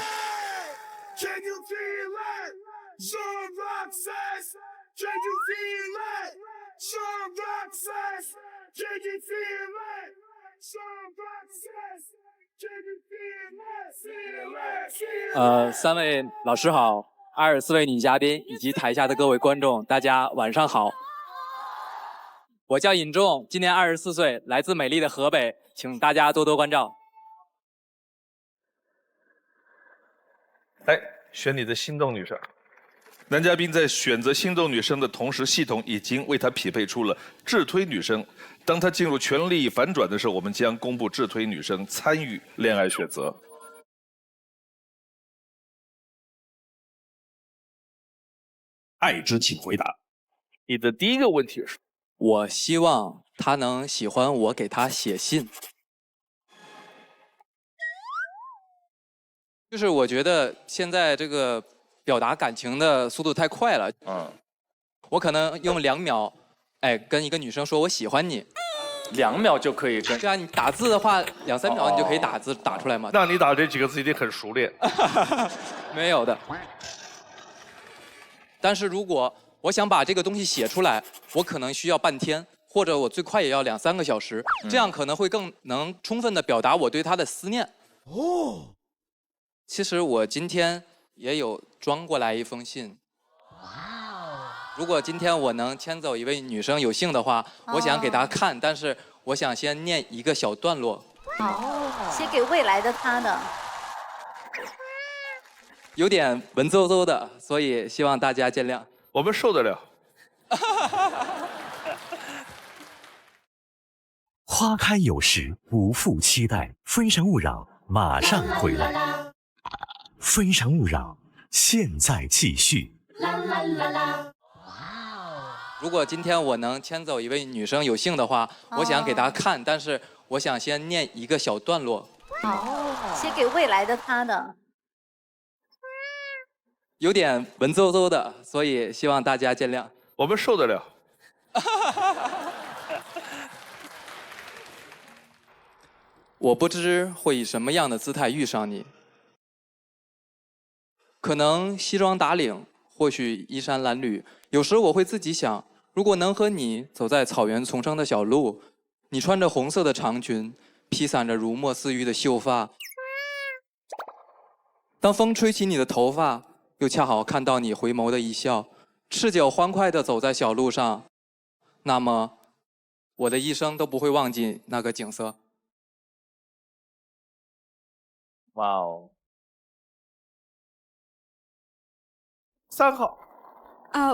Can you feel it? Some rock says, can you feel it? Some rock says, can you feel it? Some rock says, can you feel it? 3位老师好，24位女嘉宾以及台下的各位观众，大家晚上好。我叫尹仲，今年24岁，来自美丽的河北，请大家多多关照。来，选你的心动女生。男嘉宾在选择心动女生的同时，系统已经为她匹配出了智推女生。当她进入权力反转的时候，我们将公布智推女生参与恋爱选择。爱之请回答。你的第一个问题是：我希望他能喜欢我给他写信。就是我觉得现在这个表达感情的速度太快了。我可能用2秒，跟一个女生说我喜欢你，2秒就可以跟。对啊，你打字的话2、3秒你就可以打出来嘛。那你打这几个字一定很熟练。没有的。但是如果我想把这个东西写出来，我可能需要半天，或者我最快也要2、3个小时，这样可能会更能充分的表达我对他的思念。哦。其实我今天也有装过来一封信。如果今天我能牵走一位女生有幸的话，我想给她看，但是我想先念一个小段落。写给未来的他的。有点文绉绉的，所以希望大家见谅。我们受得了。花开有时，不负期待。非诚勿扰，马上回来。非诚勿扰，现在继续。如果今天我能牵走一位女生有幸的话，我想给她看，但是我想先念一个小段落。写给未来的他的。有点文绉绉的，所以希望大家见谅。我们受得了。我不知会以什么样的姿态遇上你，可能西装打领，或许衣衫褴褛。有时我会自己想，如果能和你走在草原丛生的小路，你穿着红色的长裙，披散着如墨似玉的秀发，当风吹起你的头发，又恰好看到你回眸的一笑，赤脚欢快地走在小路上，那么我的一生都不会忘记那个景色。哇哦！3号。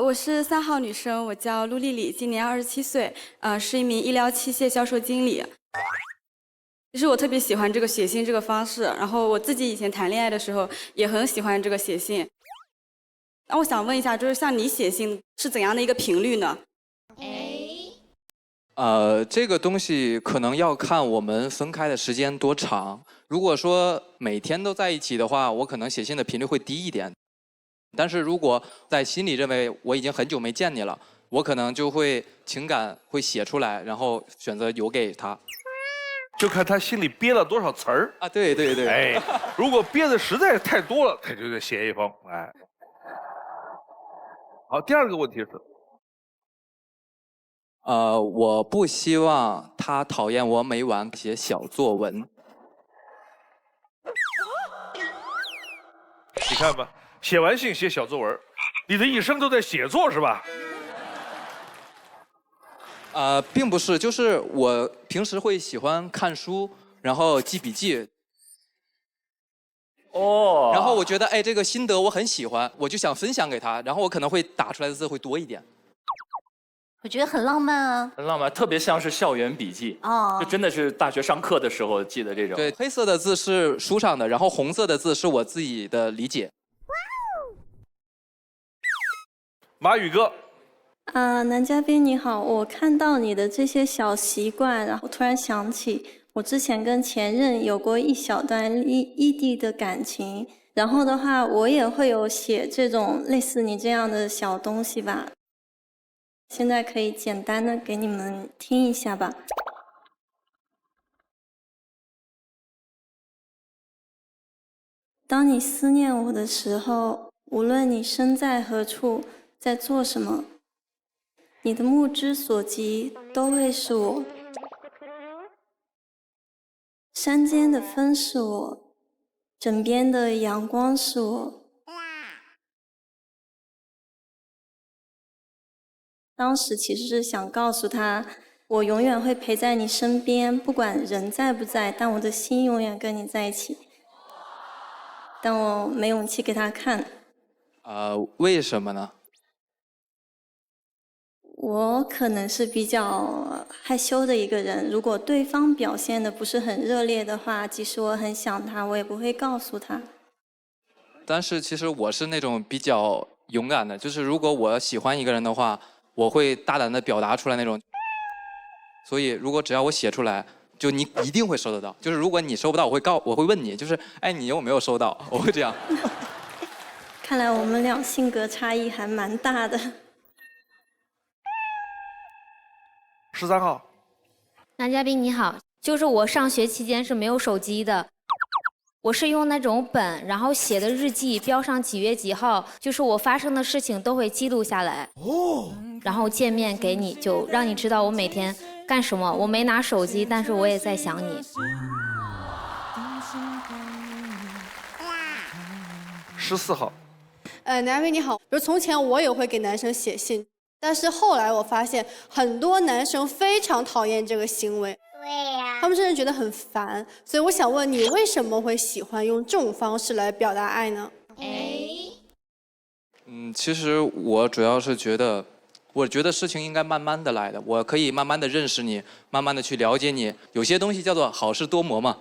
我是3号女生，我叫陆丽丽，今年27岁，是一名医疗器械销售经理。其实我特别喜欢这个写信这个方式，然后我自己以前谈恋爱的时候也很喜欢这个写信。那我想问一下，就是像你写信是怎样的一个频率呢？这个东西可能要看我们分开的时间多长。如果说每天都在一起的话，我可能写信的频率会低一点。但是如果在心里认为我已经很久没见你了，我可能就会情感会写出来，然后选择邮给他。就看他心里憋了多少词儿啊！对对对。哎，如果憋的实在太多了，他就得写一封。哎，好，第二个问题是。我不希望他讨厌我每晚写小作文。你看吧，写完信写小作文，你的一生都在写作是吧？并不是，就是我平时会喜欢看书，然后记笔记。哦。然后我觉得，哎，这个心得我很喜欢，我就想分享给他，然后我可能会打出来的字会多一点。我觉得很浪漫啊，很浪漫，特别像是校园笔记哦，就真的是大学上课的时候记的这种。对，黑色的字是书上的，然后红色的字是我自己的理解。马宇哥，男嘉宾你好，我看到你的这些小习惯，然后突然想起我之前跟前任有过一小段异地的感情，然后的话我也会有写这种类似你这样的小东西吧。现在可以简单的给你们听一下吧。当你思念我的时候，无论你身在何处，在做什么，你的目之所及都会是我。山间的风是我，枕边的阳光是我。当时其实是想告诉他，我永远会陪在你身边，不管人在不在，但我的心永远跟你在一起。但我没勇气给他看。为什么呢？我可能是比较害羞的一个人，如果对方表现的不是很热烈的话，即使我很想他，我也不会告诉他。但是其实我是那种比较勇敢的，就是如果我喜欢一个人的话，我会大胆的表达出来那种。所以如果只要我写出来，就你一定会收得到。就是如果你收不到，我会问你，就是哎你有没有收到？我会这样。看来我们俩性格差异还蛮大的。13号，男嘉宾你好，就是我上学期间是没有手机的，我是用那种本，然后写的日记，标上几月几号，就是我发生的事情都会记录下来。哦。然后见面给你，就让你知道我每天干什么。我没拿手机，但是我也在想你。14号。男嘉宾你好，比如从前我也会给男生写信，但是后来我发现很多男生非常讨厌这个行为，对呀，他们甚至觉得很烦。所以我想问你，为什么会喜欢用这种方式来表达爱呢？其实我主要是觉得，我觉得事情应该慢慢的来的，我可以慢慢的认识你，慢慢的去了解你。有些东西叫做好事多磨嘛。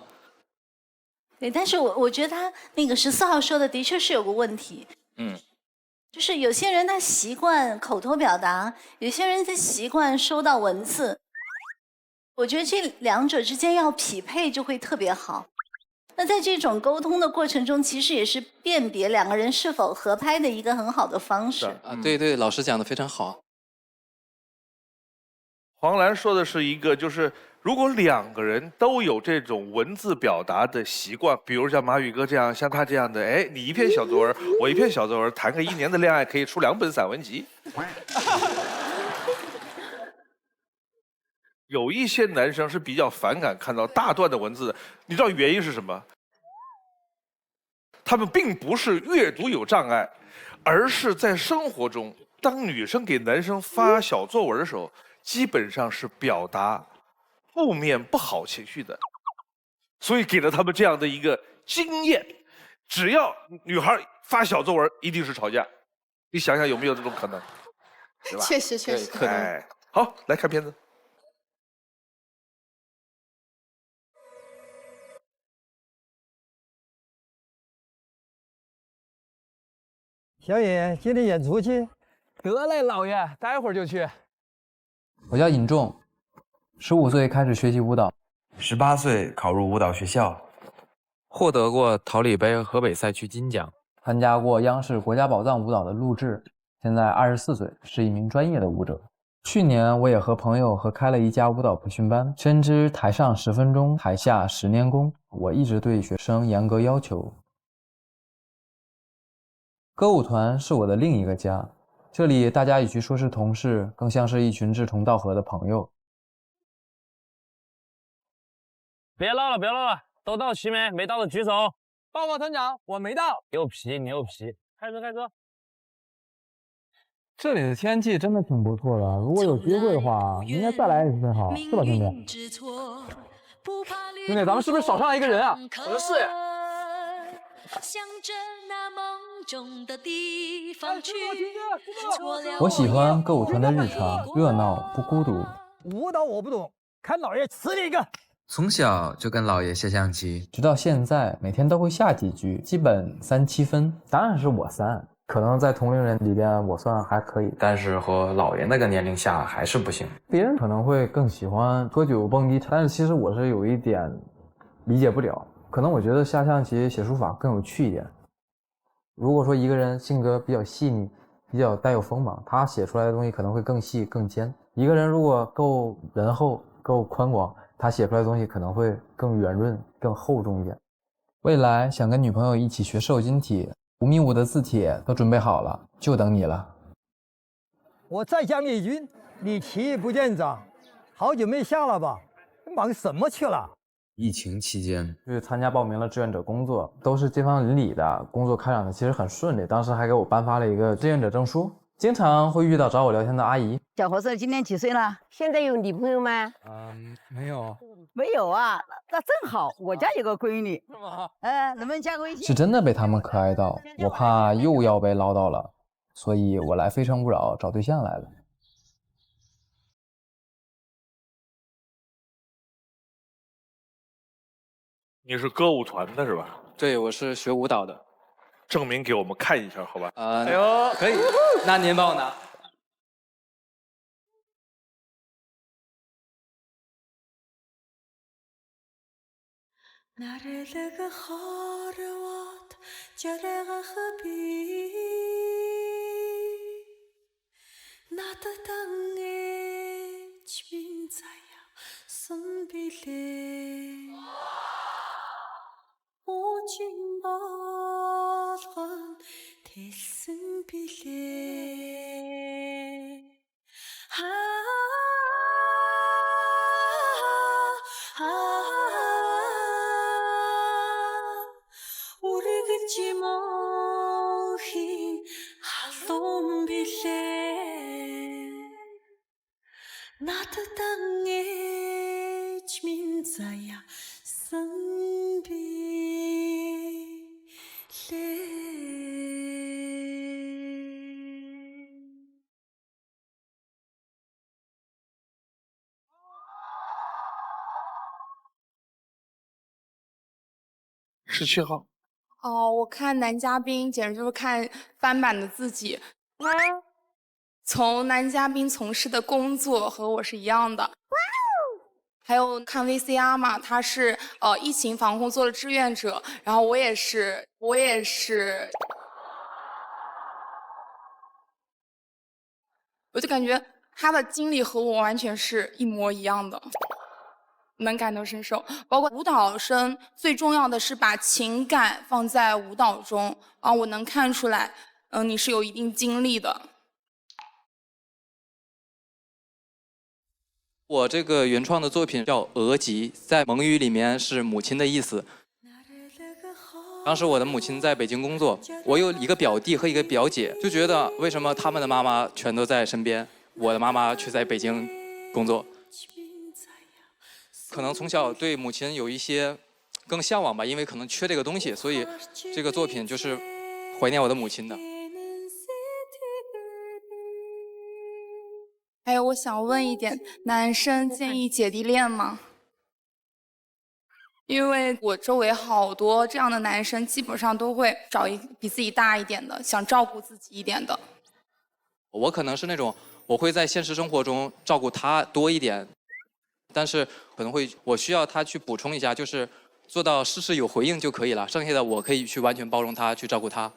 对，但是我觉得他那个14号说的的确是有个问题。就是有些人他习惯口头表达，有些人他习惯收到文字。我觉得这两者之间要匹配就会特别好。那在这种沟通的过程中，其实也是辨别两个人是否合拍的一个很好的方式。对对，老师讲的非常好。黄澜说的是一个，就是如果两个人都有这种文字表达的习惯，比如像马宇哥这样，像他这样的，哎，你一篇小作文，我一篇小作文，谈个1年的恋爱可以出2本散文集。有一些男生是比较反感看到大段的文字的，你知道原因是什么？他们并不是阅读有障碍，而是在生活中，当女生给男生发小作文的时候，基本上是表达负面不好情绪的，所以给了他们这样的一个经验：只要女孩发小作文，一定是吵架。你想想有没有这种可能？对吧？确实确实。可能。好，来看片子。小野，今天演出去？得嘞，老爷，待会儿就去。我叫尹仲，15岁开始学习舞蹈，18岁考入舞蹈学校，获得过桃李杯河北赛区金奖，参加过央视国家宝藏舞蹈的录制。现在24岁，是一名专业的舞者。去年我也和朋友合开了一家舞蹈培训班，深知台上10分钟，台下10年功。我一直对学生严格要求。歌舞团是我的另一个家，这里大家与其说是同事，更像是一群志同道合的朋友。别唠了，别唠了，都到齐没？没到的举手。报告团长，我没到。牛皮，牛皮！开车，开车。这里的天气真的挺不错的，如果有机会的话，应该再来也是最好，是吧，兄弟？兄弟，咱们是不是少上来一个人啊？我的是。向着那梦中的地方去。我喜欢歌舞团的日常，热闹不孤独。舞蹈我不懂，看老爷呲你一个。从小就跟姥爷下象棋，直到现在每天都会下几局，基本3、7分。当然是我3，可能在同龄人里边我算还可以，但是和姥爷那个年龄下还是不行。别人可能会更喜欢喝酒蹦迪，但是其实我是有一点理解不了，可能我觉得下象棋写书法更有趣一点。如果说一个人性格比较细腻，比较带有锋芒，他写出来的东西可能会更细更尖。一个人如果够仁厚够宽广，他写出来的东西可能会更圆润更厚重一点。未来想跟女朋友一起学瘦金体，5米5的字帖都准备好了，就等你了。我再讲你一句，你棋艺不见长，好久没下了吧？忙什么去了？疫情期间去参加报名了志愿者工作，都是街坊邻里的，工作开展的其实很顺利，当时还给我颁发了一个志愿者证书。经常会遇到找我聊天的阿姨。小伙子今年几岁了？现在有女朋友吗？没有。没有啊，那正好，我家有个闺女。是吗？能不能加个微信？是真的被他们可爱到，我怕又要被唠叨了，所以我来非诚勿扰找对象来了。你是歌舞团的是吧？对，我是学舞蹈的。证明给我们看一下，好吧？哎呦，可以，那您帮我拿。17号。哦，我看男嘉宾简直就是看翻版的自己。从男嘉宾从事的工作和我是一样的。还有看 VCR 嘛，他是疫情防控做了志愿者，然后我也是，我就感觉他的经历和我完全是一模一样的。能感同身受，包括舞蹈生最重要的是把情感放在舞蹈中啊，我能看出来，你是有一定经历的。我这个原创的作品叫《额吉》，在蒙语里面是母亲的意思。当时我的母亲在北京工作，我有一个表弟和一个表姐，就觉得为什么他们的妈妈全都在身边，我的妈妈却在北京工作。可能从小对母亲有一些更向往吧，因为可能缺这个东西，所以这个作品就是怀念我的母亲的。还有，我想问一点，男生建议姐弟恋吗？因为我周围好多这样的男生，基本上都会找一比自己大一点的，想照顾自己一点的。我可能是那种我会在现实生活中照顾他多一点，但是可能我需要他去补充一下，就是做到事事有回应就可以了，剩下的我可以去完全包容他，去照顾他。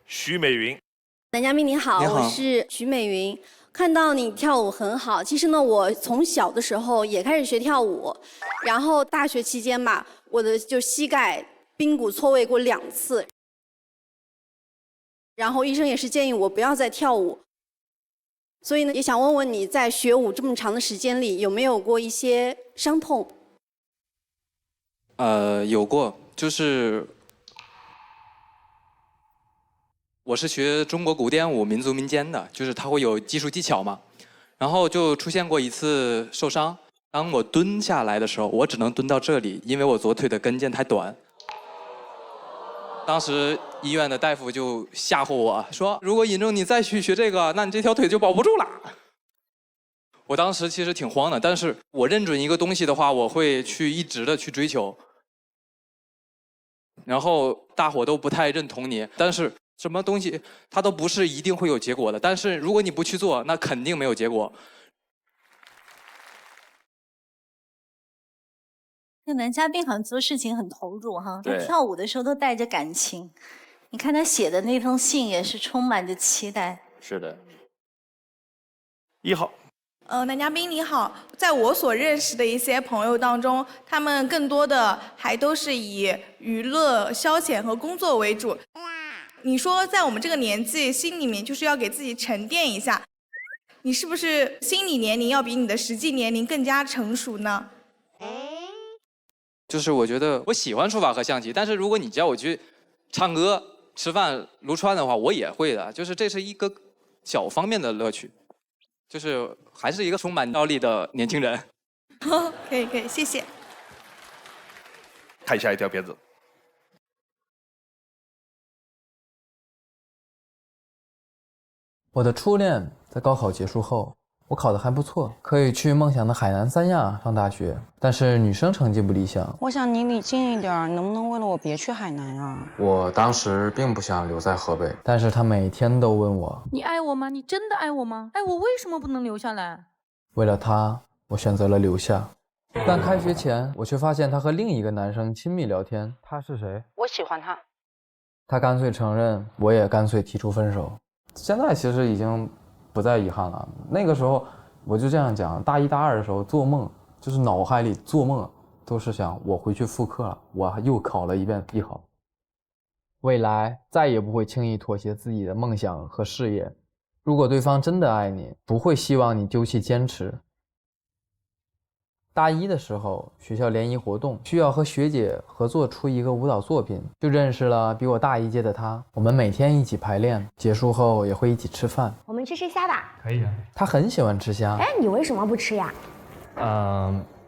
徐美云，男嘉宾你好，我是徐美云。看到你跳舞很好，其实呢，我从小的时候也开始学跳舞，然后大学期间吧，我的就膝盖髌骨错位过2次，然后医生也是建议我不要再跳舞，所以呢，也想问问你在学舞这么长的时间里，有没有过一些伤痛？有过，就是我是学中国古典舞、民族民间的，就是它会有技术技巧嘛。然后就出现过一次受伤，当我蹲下来的时候，我只能蹲到这里，因为我左腿的跟腱太短。当时医院的大夫就吓唬我说：“如果尹正你再去学这个，那你这条腿就保不住了。”我当时其实挺慌的，但是我认准一个东西的话，我会去一直的去追求。然后大伙都不太认同你，但是什么东西它都不是一定会有结果的。但是如果你不去做，那肯定没有结果。这男嘉宾好像做事情很投入哈，他对跳舞的时候都带着感情。你看他写的那封信也是充满着期待。是的。1号。男嘉宾你好，在我所认识的一些朋友当中，他们更多的还都是以娱乐、消遣和工作为主。你说在我们这个年纪，心里面就是要给自己沉淀一下，你是不是心理年龄要比你的实际年龄更加成熟呢？就是我觉得我喜欢书法和象棋，但是如果你叫我去唱歌、吃饭、撸串的话，我也会的。就是这是一个小方面的乐趣，就是还是一个充满活力的年轻人。可以可以，谢谢。看下一条片子。我的初恋在高考结束后，我考得还不错，可以去梦想的海南三亚上大学，但是女生成绩不理想。我想你离近一点，能不能为了我别去海南啊？我当时并不想留在河北，但是她每天都问我，你爱我吗？你真的爱我吗？爱我为什么不能留下来？为了她，我选择了留下。但开学前，我却发现她和另一个男生亲密聊天。他是谁？我喜欢他。她干脆承认，我也干脆提出分手。现在其实已经不再遗憾了。那个时候我就这样讲，大1、大2的时候做梦，就是脑海里做梦都是想我回去复课了，我又考了一遍必考。未来再也不会轻易妥协自己的梦想和事业。如果对方真的爱你，不会希望你丢弃坚持。大1的时候，学校联谊活动需要和学姐合作出一个舞蹈作品，就认识了比我大1届的她。我们每天一起排练，结束后也会一起吃饭。我们去吃虾吧。可以啊。她很喜欢吃虾。哎，你为什么不吃呀？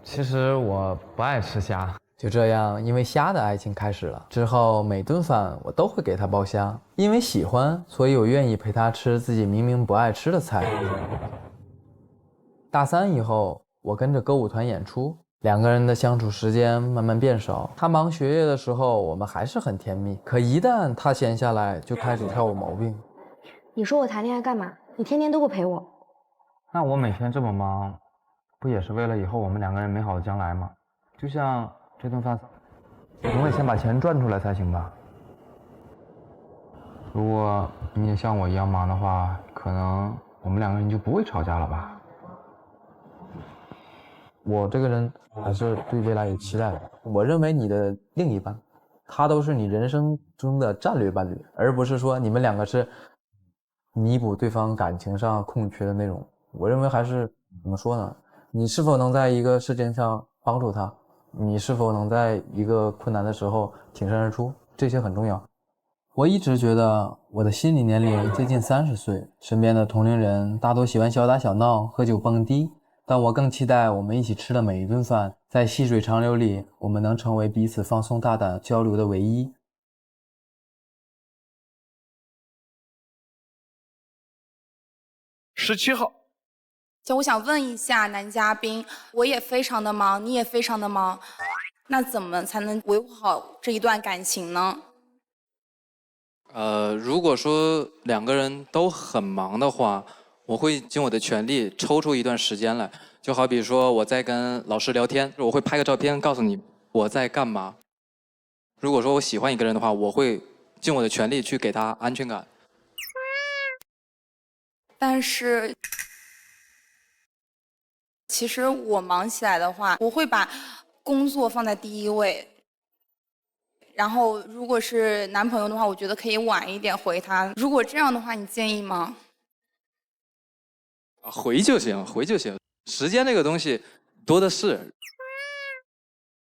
其实我不爱吃虾。就这样，因为虾的爱情开始了。之后每顿饭我都会给她包虾，因为喜欢，所以我愿意陪她吃自己明明不爱吃的菜。大3以后，我跟着歌舞团演出，2个人的相处时间慢慢变少。他忙学业的时候，我们还是很甜蜜。可一旦他闲下来，就开始挑我毛病。你说我谈恋爱干嘛？你天天都不陪我。那我每天这么忙，不也是为了以后我们2个人美好的将来吗？就像这顿饭，我总得先把钱赚出来才行吧。如果你也像我一样忙的话，可能我们2个人就不会吵架了吧。我这个人还是对未来有期待的。我认为你的另一半，他都是你人生中的战略伴侣，而不是说你们2个是弥补对方感情上空缺的那种。我认为还是怎么说呢？你是否能在一个事情上帮助他？你是否能在一个困难的时候挺身而出？这些很重要。我一直觉得我的心理年龄接近30岁，身边的同龄人大多喜欢小打小闹、喝酒蹦迪。但我更期待我们一起吃的每一顿饭，在细水长流里，我们能成为彼此放松大胆交流的唯一。17号，就我想问一下男嘉宾，我也非常的忙，你也非常的忙，那怎么才能维护好这一段感情呢？如果说两个人都很忙的话，我会尽我的全力抽出一段时间来，就好比说我在跟老师聊天，我会拍个照片告诉你我在干嘛。如果说我喜欢一个人的话，我会尽我的全力去给他安全感。但是，其实我忙起来的话，我会把工作放在第一位。然后，如果是男朋友的话，我觉得可以晚一点回他。如果这样的话，你建议吗？回就行，回就行。时间这个东西多的是。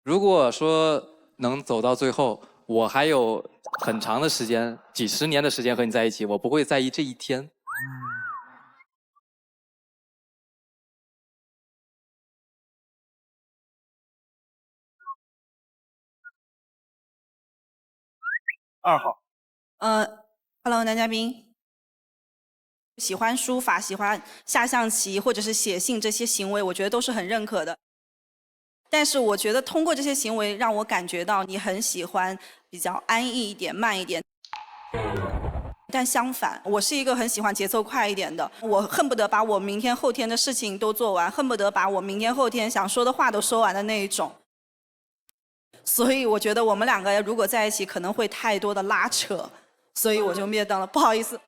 如果说能走到最后，我还有很长的时间，几十年的时间和你在一起，我不会在意这一天。2号。Hello， 男嘉宾。喜欢书法、喜欢下象棋或者是写信这些行为，我觉得都是很认可的。但是我觉得通过这些行为，让我感觉到你很喜欢比较安逸一点、慢一点。但相反，我是一个很喜欢节奏快一点的，我恨不得把我明天后天的事情都做完，恨不得把我明天后天想说的话都说完的那一种。所以我觉得我们两个如果在一起可能会太多的拉扯，所以我就灭灯了，不好意思。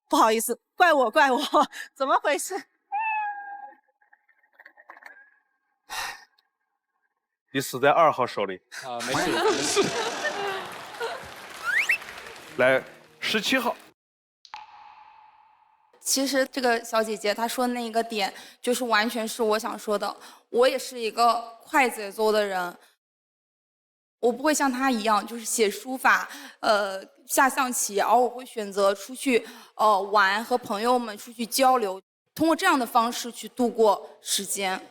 不好意思，怪我，怎么回事？你死在2号手里。没事没事。来，17号。其实这个小姐姐她说的那一个点，就是完全是我想说的。我也是一个快节奏的人，我不会像她一样，就是写书法，下象棋，而我会选择出去玩，和朋友们出去交流，通过这样的方式去度过时间。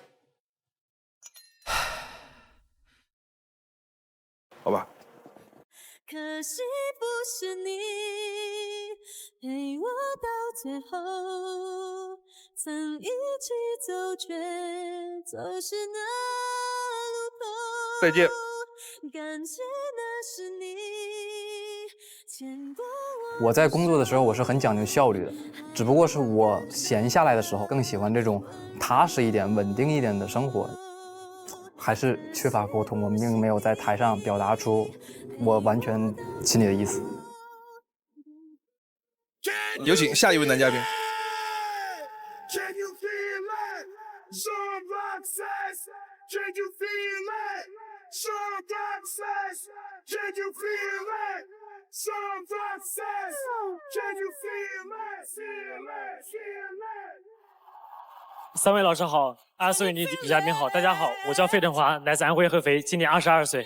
好吧。可惜不是你陪我到最后，曾一起走却走失那路口。再见。感谢那是你牵过我在工作的时候我是很讲究效率的，只不过是我闲下来的时候更喜欢这种踏实一点、稳定一点的生活。还是缺乏沟通，我并没有在台上表达出我完全心里的意思。有请下一位男嘉宾。3位老师好，24位女嘉宾好，大家好，我叫费振华，来自安徽合肥，今年22岁。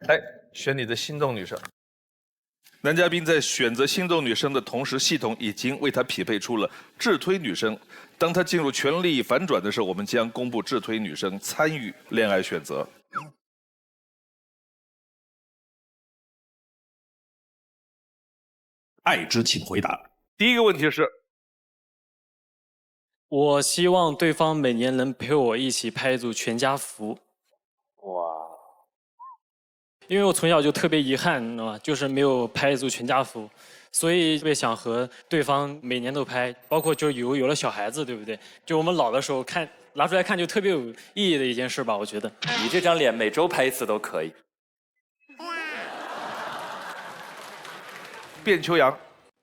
来，选你的心动女生。男嘉宾在选择心动女生的同时，系统已经为她匹配出了智推女生。当她进入权力反转的时候，我们将公布智推女生参与恋爱选择。爱之请回答。第一个问题是，我希望对方每年能陪我一起拍一组全家福。哇！因为我从小就特别遗憾，你知道吗？就是没有拍一组全家福，所以特别想和对方每年都拍，包括就有了小孩子，对不对？就我们老的时候看拿出来看，就特别有意义的一件事吧，我觉得。你这张脸每周拍一次都可以。卞秋阳。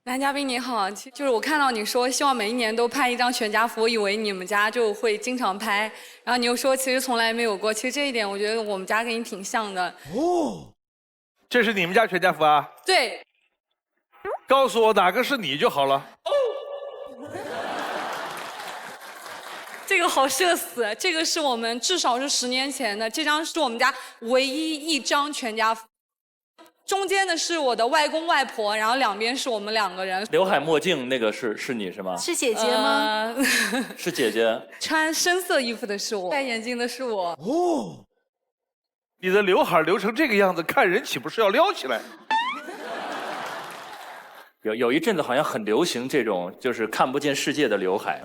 男嘉宾你好，就是我看到你说希望每一年都拍一张全家福，我以为你们家就会经常拍，然后你又说其实从来没有过，其实这一点我觉得我们家跟你挺像的。哦，这是你们家全家福啊？对。告诉我哪个是你就好了。这个好社死，这个是我们至少是10年前的，这张是我们家唯一一张全家福。中间的是我的外公外婆，然后两边是我们2个人。刘海墨镜那个是你是吗？是姐姐吗？是姐姐。穿深色衣服的是我，戴眼镜的是我。哦，你的刘海留成这个样子，看人岂不是要撩起来？有一阵子好像很流行这种，就是看不见世界的刘海。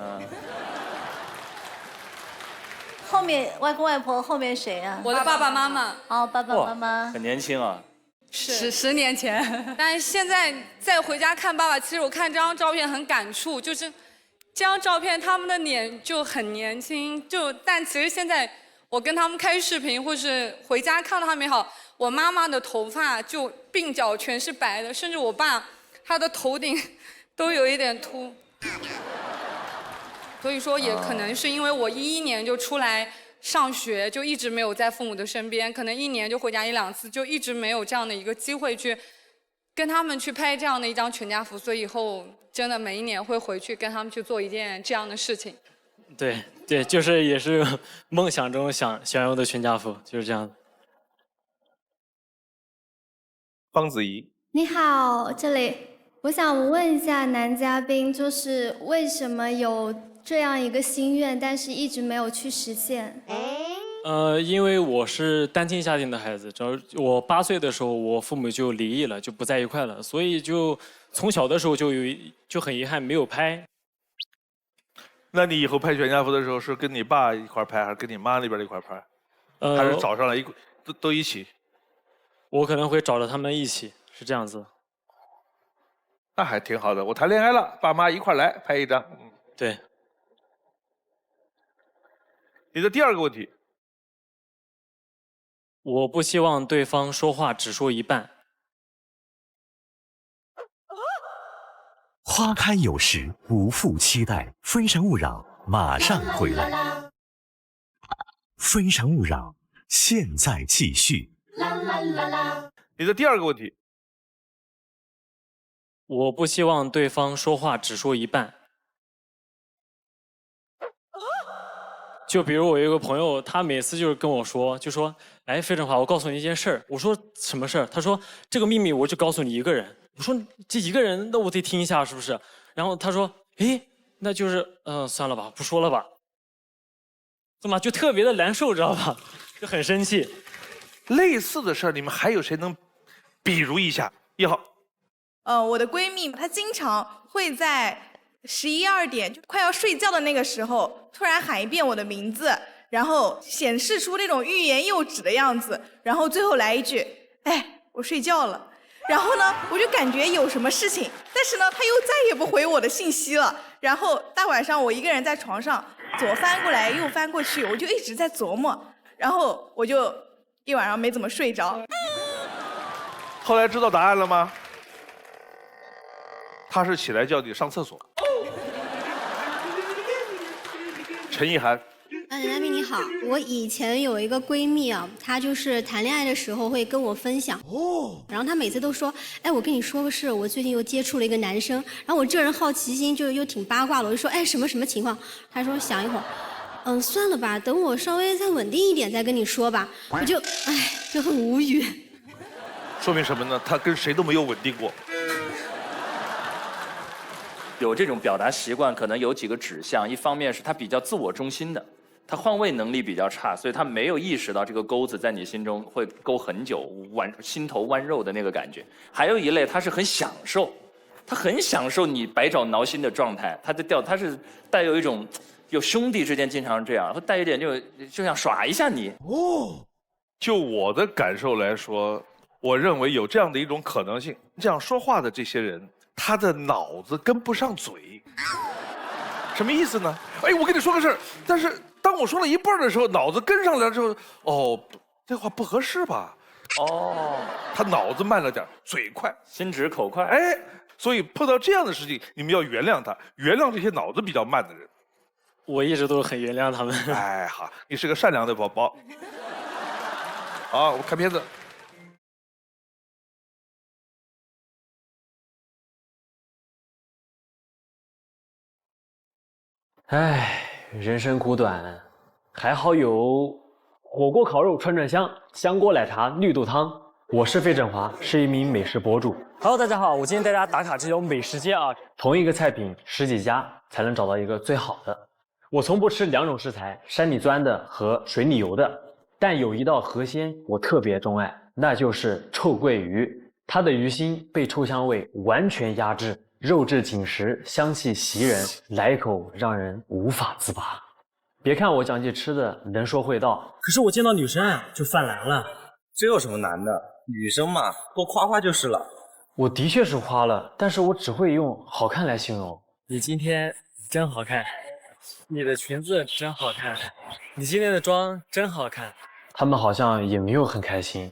后面外公外婆，后面谁啊？我的爸爸妈妈。哦，爸爸妈妈。很年轻啊。是10年前，但是现在再回家看爸爸，其实我看这张照片很感触，就是这张照片他们的脸就很年轻，但其实现在我跟他们开视频或是回家看到他们也好，我妈妈的头发就鬓角全是白的，甚至我爸他的头顶都有一点秃，所以说也可能是因为我11年就出来上学，就一直没有在父母的身边，可能1年就回家1、2次，就一直没有这样的一个机会去跟他们去拍这样的一张全家福，所以以后真的每1年会回去跟他们去做一件这样的事情。对对，就是也是梦想中想要的全家福，就是这样。方子怡，你好，这里我想问一下男嘉宾，就是为什么有这样一个心愿，但是一直没有去实现？因为我是单亲家庭的孩子，我8岁的时候，我父母就离异了，就不在一块了，所以就从小的时候就很遗憾没有拍。那你以后拍全家福的时候，是跟你爸一块拍，还是跟你妈那边一块拍？还是找上来都一起？我可能会找着他们一起，是这样子。那还挺好的。我谈恋爱了，爸妈一块来拍一张。对。你的第2个问题。我不希望对方说话只说一半。花开有时，不负期待。非诚勿扰，马上回来。非诚勿扰，现在继续。你的第2个问题。我不希望对方说话只说一半。就比如我有一个朋友，他每次就是跟我说，就说：“哎，费正华，我告诉你一件事儿。”我说：“什么事儿？”他说：“这个秘密我就告诉你一个人。”我说：“这一个人，那我得听一下，是不是？”然后他说：“诶，那就是算了吧，不说了吧。”怎么就特别的难受，知道吧？就很生气。类似的事儿，你们还有谁能比如一下？1号。我的闺蜜她经常会在11、12点就快要睡觉的那个时候，突然喊一遍我的名字，然后显示出那种欲言又止的样子，然后最后来一句：“哎，我睡觉了。”然后呢，我就感觉有什么事情，但是呢，她又再也不回我的信息了。然后大晚上我一个人在床上左翻过来右翻过去，我就一直在琢磨，然后我就一晚上没怎么睡着。后来知道答案了吗？他是起来叫你上厕所。陈意涵。男嘉宾你好，我以前有一个闺蜜啊，她就是谈恋爱的时候会跟我分享，然后她每次都说，哎，我跟你说个事，我最近又接触了一个男生，然后我这人好奇心就又挺八卦的，我就说，哎，什么情况？她说想一会儿，算了吧，等我稍微再稳定一点再跟你说吧，我就，哎，就很无语。说明什么呢？他跟谁都没有稳定过。有这种表达习惯，可能有几个指向，一方面是他比较自我中心的。他换位能力比较差，所以他没有意识到这个钩子在你心中会勾很久，心头剜肉的那个感觉。还有一类，他是很享受，他很享受你百爪挠心的状态，他是带有一种，有兄弟之间经常这样，会带一点就想耍一下你。就我的感受来说，我认为有这样的一种可能性，这样说话的这些人，他的脑子跟不上嘴。什么意思呢？哎，我跟你说个事儿，但是当我说了一半的时候，脑子跟上来之后，哦，这话不合适吧？哦，他脑子慢了点，嘴快，心直口快。哎，所以碰到这样的事情，你们要原谅他，原谅这些脑子比较慢的人。我一直都很原谅他们。哎，好，你是个善良的宝宝。好，我看片子。唉，人生苦短，还好有火锅烤肉串串香，香锅奶茶绿豆汤，我是费振华，是一名美食博主。Hello， 大家好，我今天带大家打卡这种美食街啊。同一个菜品10几家才能找到一个最好的。我从不吃2种食材，山米钻的和水里游的，但有一道河鲜我特别钟爱，那就是臭鳜鱼。它的鱼腥被臭香味完全压制，肉质紧实，香气袭人，来一口让人无法自拔。别看我讲起吃的能说会道，可是我见到女生啊就犯难了。这有什么难的？女生嘛，多夸夸就是了。我的确是夸了，但是我只会用好看来形容。你今天真好看，你的裙子真好看，你今天的妆真好看。他们好像也没有很开心。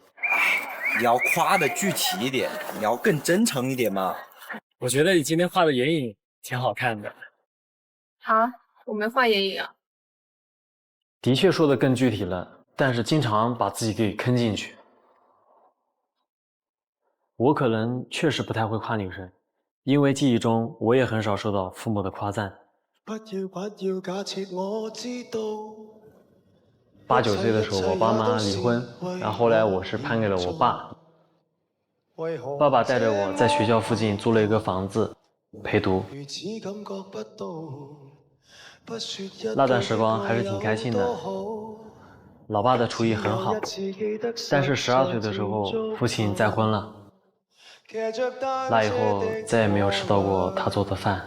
你要夸的具体一点，你要更真诚一点嘛。我觉得你今天画的眼影挺好看的。啊，我没画眼影啊。的确说的更具体了，但是经常把自己给坑进去。我可能确实不太会夸女生，因为记忆中我也很少受到父母的夸赞。8、9岁的时候，我爸妈离婚，然后后来我是判给了我爸。爸爸带着我在学校附近租了一个房子陪读。那段时光还是挺开心的。老爸的厨艺很好，但是12岁的时候，父亲再婚了。那以后再也没有吃到过他做的饭。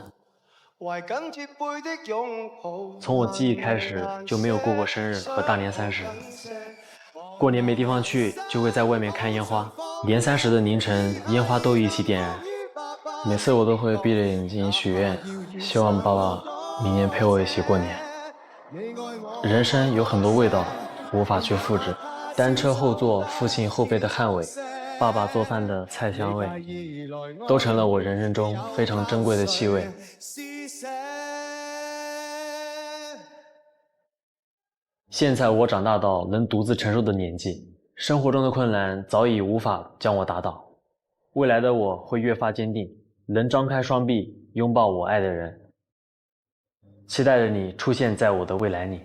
从我记忆开始就没有过过生日和大年30。过年没地方去，就会在外面看烟花。年30的凌晨，烟花都一起点燃。每次我都会闭着眼睛许愿，希望爸爸明年陪我一起过年。人生有很多味道，无法去复制。单车后座父亲后背的汗味，爸爸做饭的菜香味，都成了我人生中非常珍贵的气味。现在我长大到能独自承受的年纪，生活中的困难早已无法将我打倒。未来的我会越发坚定，能张开双臂拥抱我爱的人。期待着你出现在我的未来里。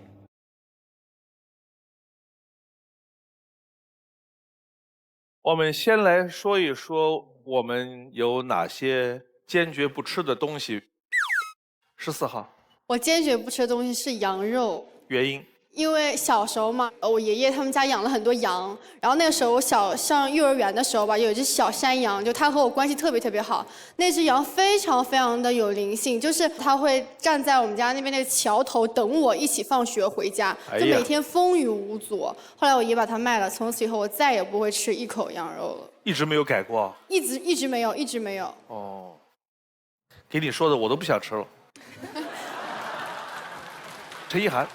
我们先来说一说我们有哪些坚决不吃的东西。14号，我坚决不吃的东西是羊肉。原因？因为小时候嘛，我爷爷他们家养了很多羊，然后那个时候我上幼儿园的时候吧，有一只小山羊，就它和我关系特别特别好。那只羊非常非常的有灵性，就是它会站在我们家那边那个桥头等我一起放学回家，就每天风雨无阻。后来我爷把它卖了，从此以后我再也不会吃一口羊肉了。一直没有改过？一直没有，一直没有。哦，给你说的我都不想吃了。陈意涵。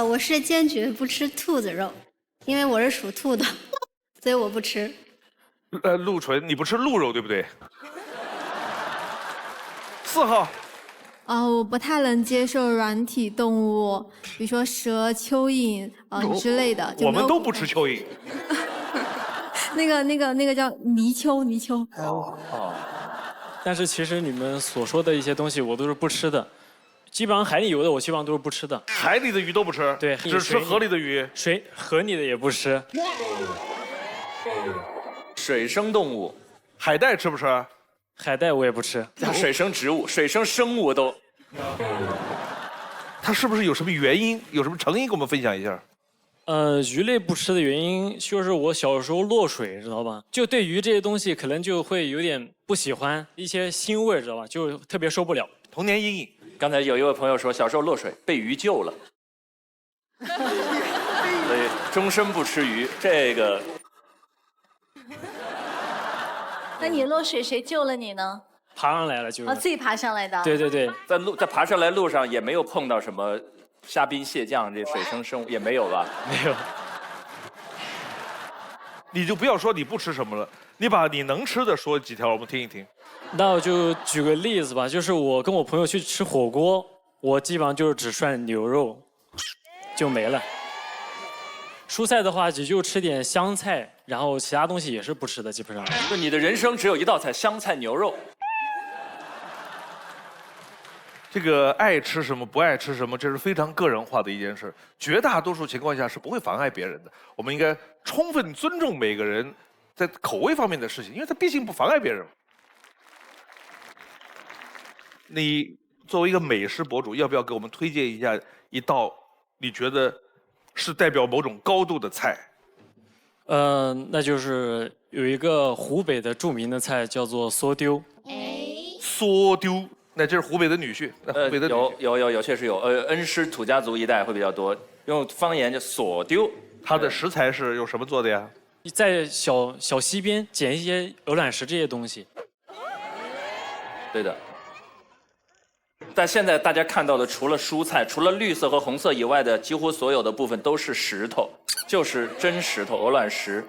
我是坚决不吃兔子肉，因为我是属兔的，所以我不吃。陆纯，你不吃鹿肉对不对？4号。我不太能接受软体动物，比如说蛇、蚯蚓之类的。我们都不吃蚯蚓。那个叫泥鳅。哦。但是其实你们所说的一些东西，我都是不吃的。基本上海里游的我基本上都是不吃的。海里的鱼都不吃？对，只吃河里的鱼。河里的也不吃。水生动物，海带吃不吃？海带我也不吃。水生植物、水生生物都。它是不是有什么原因？有什么成因？给我们分享一下。鱼类不吃的原因就是我小时候落水，知道吧？就对鱼这些东西可能就会有点不喜欢，一些腥味，知道吧？就特别受不了。童年阴影。刚才有一位朋友说，小时候落水被鱼救了，所以终身不吃鱼。这个，那你落水谁救了你呢？爬上来了就。自己爬上来的。对对对，在爬上来路上也没有碰到什么虾兵蟹将这水生生物也没有吧？没有。你就不要说你不吃什么了，你把你能吃的说几条，我们听一听。那我就举个例子吧，就是我跟我朋友去吃火锅，我基本上就是只涮牛肉，就没了。蔬菜的话，也就吃点香菜，然后其他东西也是不吃的，基本上。就你的人生只有一道菜，香菜牛肉。这个爱吃什么不爱吃什么，这是非常个人化的一件事，绝大多数情况下是不会妨碍别人的。我们应该充分尊重每个人在口味方面的事情，因为它毕竟不妨碍别人。你作为一个美食博主，要不要给我们推荐一下一道你觉得是代表某种高度的菜？那就是有一个湖北的著名的菜叫做梭丢。梭丢，那这是湖北的女婿。湖北的女婿有，确实有。恩施土家族一带会比较多，用方言叫锁丢。它的食材是用什么做的呀？在小溪边捡一些鹅卵石这些东西。对的。但现在大家看到的，除了蔬菜，除了绿色和红色以外的，几乎所有的部分都是石头，就是真石头、鹅卵石，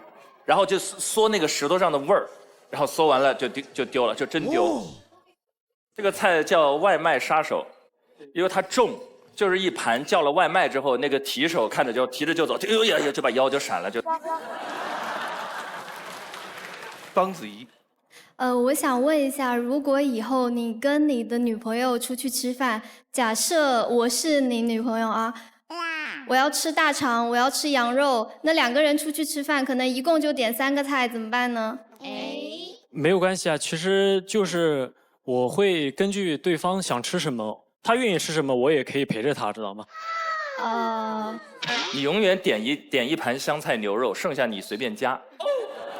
然后就嗦那个石头上的味儿，然后嗦完了就丢了，就真丢。这个菜叫外卖杀手，因为它重，就是一盘叫了外卖之后，那个提手看着就提着就走，哎呀，就把腰就闪了，就。章子怡。我想问一下，如果以后你跟你的女朋友出去吃饭，假设我是你女朋友啊，我要吃大肠，我要吃羊肉，那2个人出去吃饭，可能一共就点3个菜，怎么办呢？没有关系啊，其实就是我会根据对方想吃什么，他愿意吃什么，我也可以陪着他，知道吗？你永远点一盘香菜牛肉，剩下你随便加。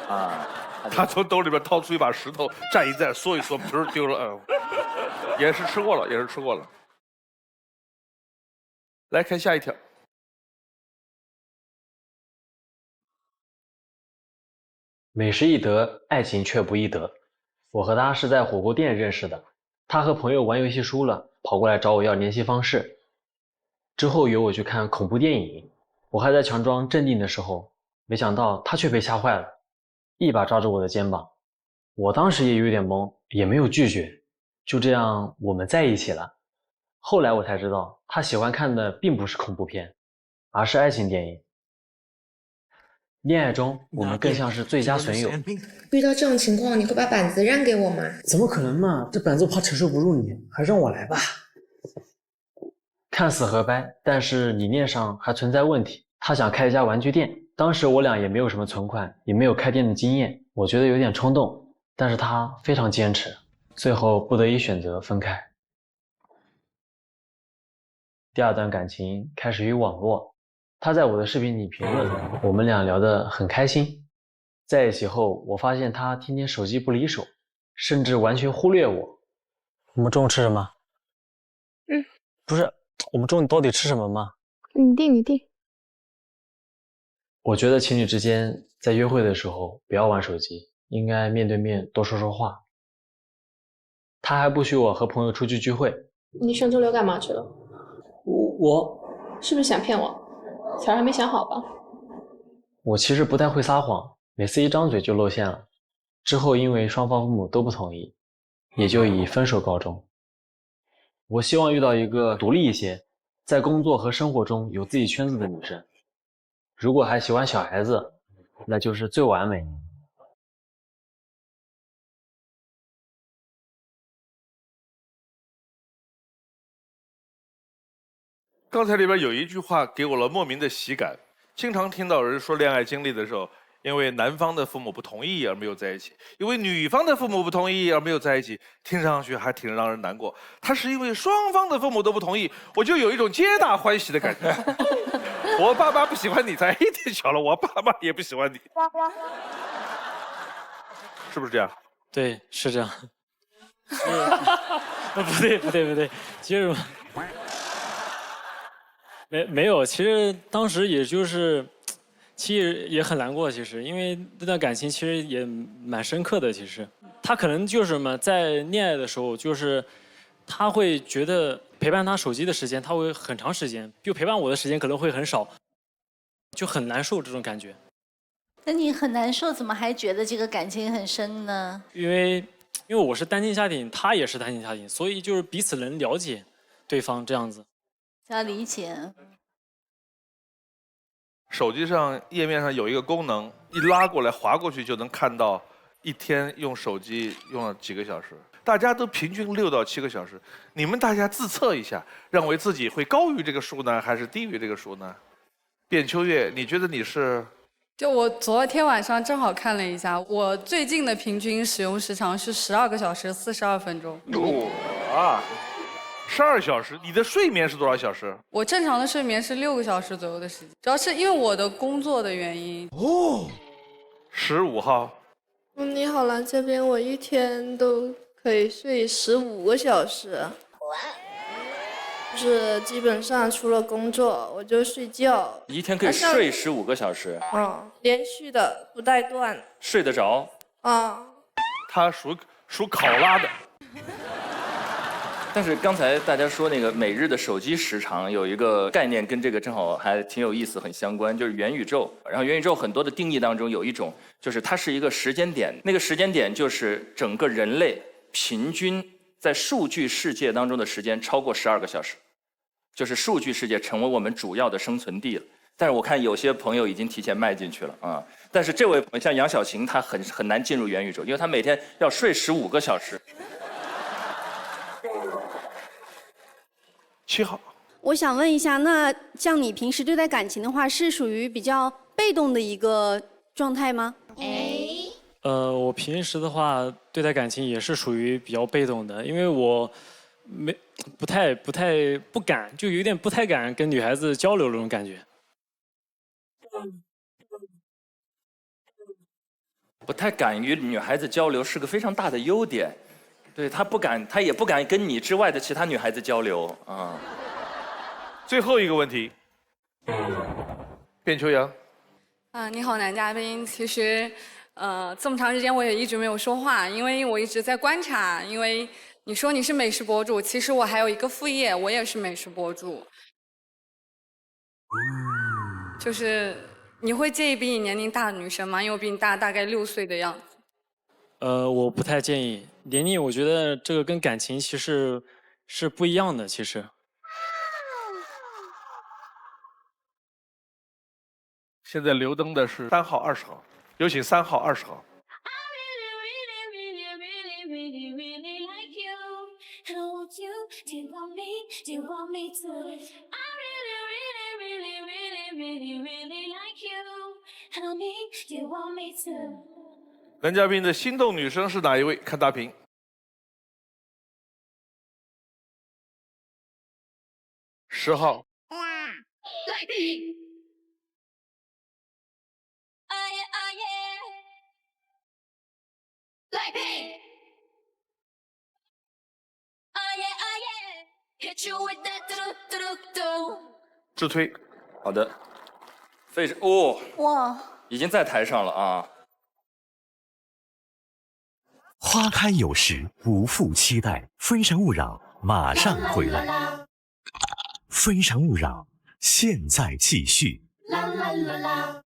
啊。他从兜里边掏出一把石头，蘸一蘸，嗦一嗦，皮儿丢了。也是吃过了，也是吃过了。来看下一条。美食易得，爱情却不易得。我和他是在火锅店认识的，他和朋友玩游戏输了，跑过来找我要联系方式。之后约我去看恐怖电影，我还在强装镇定的时候，没想到他却被吓坏了。一把抓住我的肩膀，我当时也有点懵，也没有拒绝，就这样我们在一起了。后来我才知道，他喜欢看的并不是恐怖片，而是爱情电影。恋爱中，我们更像是最佳损友。遇到这种情况，你会把板子让给我吗？怎么可能嘛？这板子我怕承受不住你，还让我来吧。看似合拍，但是理念上还存在问题。他想开一家玩具店。当时我俩也没有什么存款，也没有开店的经验，我觉得有点冲动，但是他非常坚持，最后不得已选择分开。第2段感情开始于网络，他在我的视频里评论，我们俩聊得很开心。在一起后，我发现他天天手机不离手，甚至完全忽略我。我们中午吃什么？不是，我们中午到底吃什么吗？你定。我觉得情侣之间在约会的时候不要玩手机，应该面对面多说说话。他还不许我和朋友出去聚会。你上周六干嘛去了？我是不是想骗我？词儿还没想好吧？我其实不太会撒谎，每次一张嘴就露馅了。之后因为双方父母都不同意，也就以分手告终。我希望遇到一个独立一些，在工作和生活中有自己圈子的女生。如果还喜欢小孩子，那就是最完美。刚才里边有一句话给我了莫名的喜感，经常听到人说恋爱经历的时候，因为男方的父母不同意而没有在一起，因为女方的父母不同意而没有在一起，听上去还挺让人难过。他是因为双方的父母都不同意，我就有一种皆大欢喜的感觉。我爸妈不喜欢你才一天小了，我爸妈也不喜欢你，是不是这样？对，是这样。不对，其实没有，其实当时也就是，其实也很难过，其实因为那段感情其实也蛮深刻的。其实他可能就是什么，在恋爱的时候，就是他会觉得陪伴他手机的时间他会很长时间，就陪伴我的时间可能会很少，就很难受这种感觉。那你很难受，怎么还觉得这个感情很深呢？因为我是单亲家庭，他也是单亲家庭，所以就是彼此能了解对方这样子。要理解。手机上页面上有一个功能，一拉过来划过去就能看到一天用手机用了几个小时，大家都平均6到7个小时。你们大家自测一下，认为自己会高于这个数呢，还是低于这个数呢？卞秋月，你觉得你是就我昨天晚上正好看了一下，我最近的平均使用时长是12个小时42分钟。哇，12小时，你的睡眠是多少小时？我正常的睡眠是6个小时左右的时间，主要是因为我的工作的原因。哦，15号。你好了，这边我一天都可以睡15个小时，就是基本上除了工作我就睡觉。一天可以睡15个小时？连续的，不带断。睡得着？他属考拉的。但是刚才大家说那个每日的手机时长有一个概念跟这个正好还挺有意思，很相关，就是元宇宙。然后元宇宙很多的定义当中有一种，就是它是一个时间点，那个时间点就是整个人类平均在数据世界当中的时间超过12个小时，就是数据世界成为我们主要的生存地了。但是我看有些朋友已经提前迈进去了啊。但是这位朋友像杨晓晴，他很难进入元宇宙，因为他每天要睡15个小时。7号，我想问一下，那像你平时对待感情的话，是属于比较被动的一个状态吗？我平时的话对待感情也是属于比较被动的，因为我不敢，就有点不太敢跟女孩子交流那种感觉。不太敢与女孩子交流是个非常大的优点。对，他也不敢跟你之外的其他女孩子交流啊。最后一个问题，卞秋阳。你好，男嘉宾。其实，这么长时间我也一直没有说话，因为我一直在观察。因为你说你是美食博主，其实我还有一个副业，我也是美食博主。就是你会介意比你年龄大的女生吗？因为我比你大大概6岁的样子。我不太建议年龄，我觉得这个跟感情其实是不一样的。其实，现在留灯的是3号、20号，有请3号、20号。男嘉宾的心动女生是哪一位？看大屏。10号。自推。好的。哦，哇，已经在台上了啊。花开有时，不负期待。非诚勿扰，马上回来。非诚勿扰，现在继续。啦啦啦啦。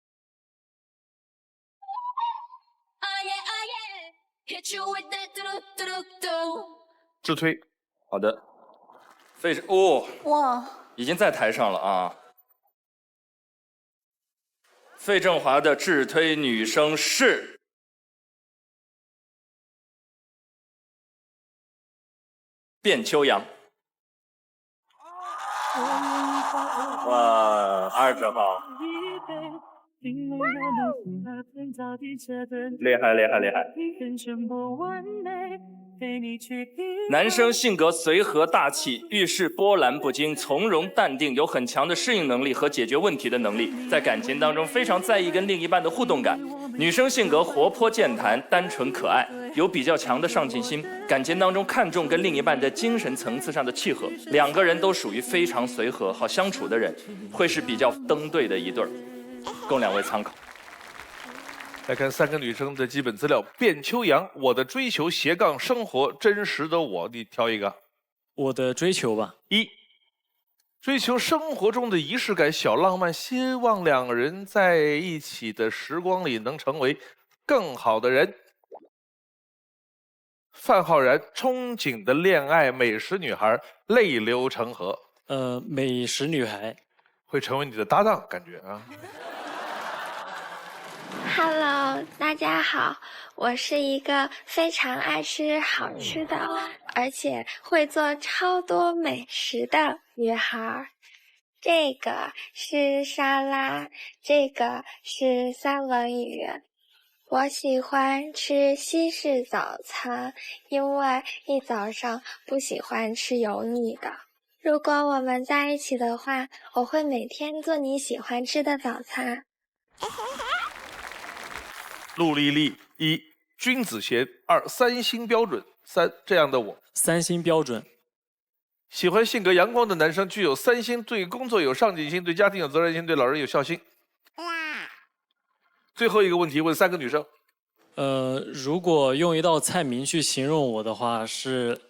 自推。好的。哦，哇，已经在台上了啊。费正华的自推女生是卞秋阳。哇，20号，厉害厉害厉害！男生性格随和大气，遇事波澜不惊，从容淡定，有很强的适应能力和解决问题的能力，在感情当中非常在意跟另一半的互动感。女生性格活泼健谈，单纯可爱，有比较强的上进心，感情当中看重跟另一半在精神层次上的契合，两个人都属于非常随和好相处的人，会是比较登对的一对儿，供两位参考。来看3个女生的基本资料。卞秋阳，我的追求斜杠生活真实的我，你挑一个。我的追求吧。1，追求生活中的仪式感、小浪漫，希望两人在一起的时光里能成为更好的人。范浩然，憧憬的恋爱，美食女孩，泪流成河。美食女孩会成为你的搭档，感觉啊。Hello， 大家好，我是一个非常爱吃好吃的，而且会做超多美食的女孩。这个是沙拉，这个是三文鱼。我喜欢吃西式早餐，因为一早上不喜欢吃油腻的。如果我们在一起的话，我会每天做你喜欢吃的早餐。陆丽丽1君子贤，2三星标准，3这样的我。3星标准。喜欢性格阳光的男生，具有3星，对工作有上进心，对家庭有责任心，对老人有孝心。最后一个问题问3个女生。如果用一道菜名去形容我的话，是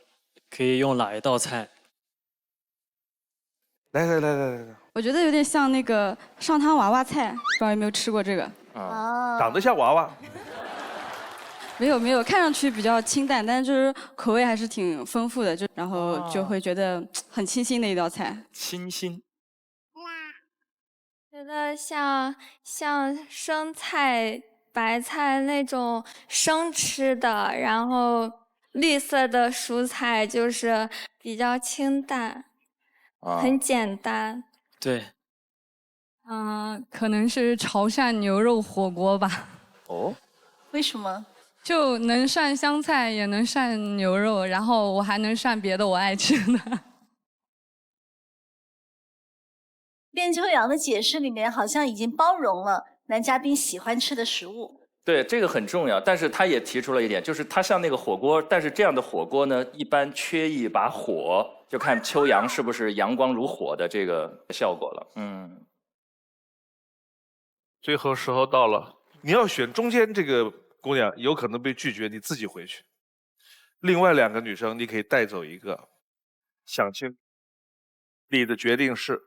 可以用哪一道菜？来，我觉得有点像那个上汤娃娃菜，不知道有没有吃过这个？长得像娃娃。没有，看上去比较清淡，但是就是口味还是挺丰富的，然后就会觉得很清新的一道菜。清新。觉得像生菜、白菜那种生吃的，然后绿色的蔬菜就是比较清淡，很简单。对。可能是潮汕牛肉火锅吧。哦。为什么？就能涮香菜，也能涮牛肉，然后我还能涮别的我爱吃的。卞秋阳的解释里面好像已经包容了男嘉宾喜欢吃的食物。对，这个很重要。但是他也提出了一点，就是他像那个火锅，但是这样的火锅呢，一般缺一把火，就看秋阳是不是阳光如火的这个效果了。最后时候到了，你要选中间这个姑娘，有可能被拒绝，你自己回去。另外2个女生，你可以带走一个。想清，你的决定是？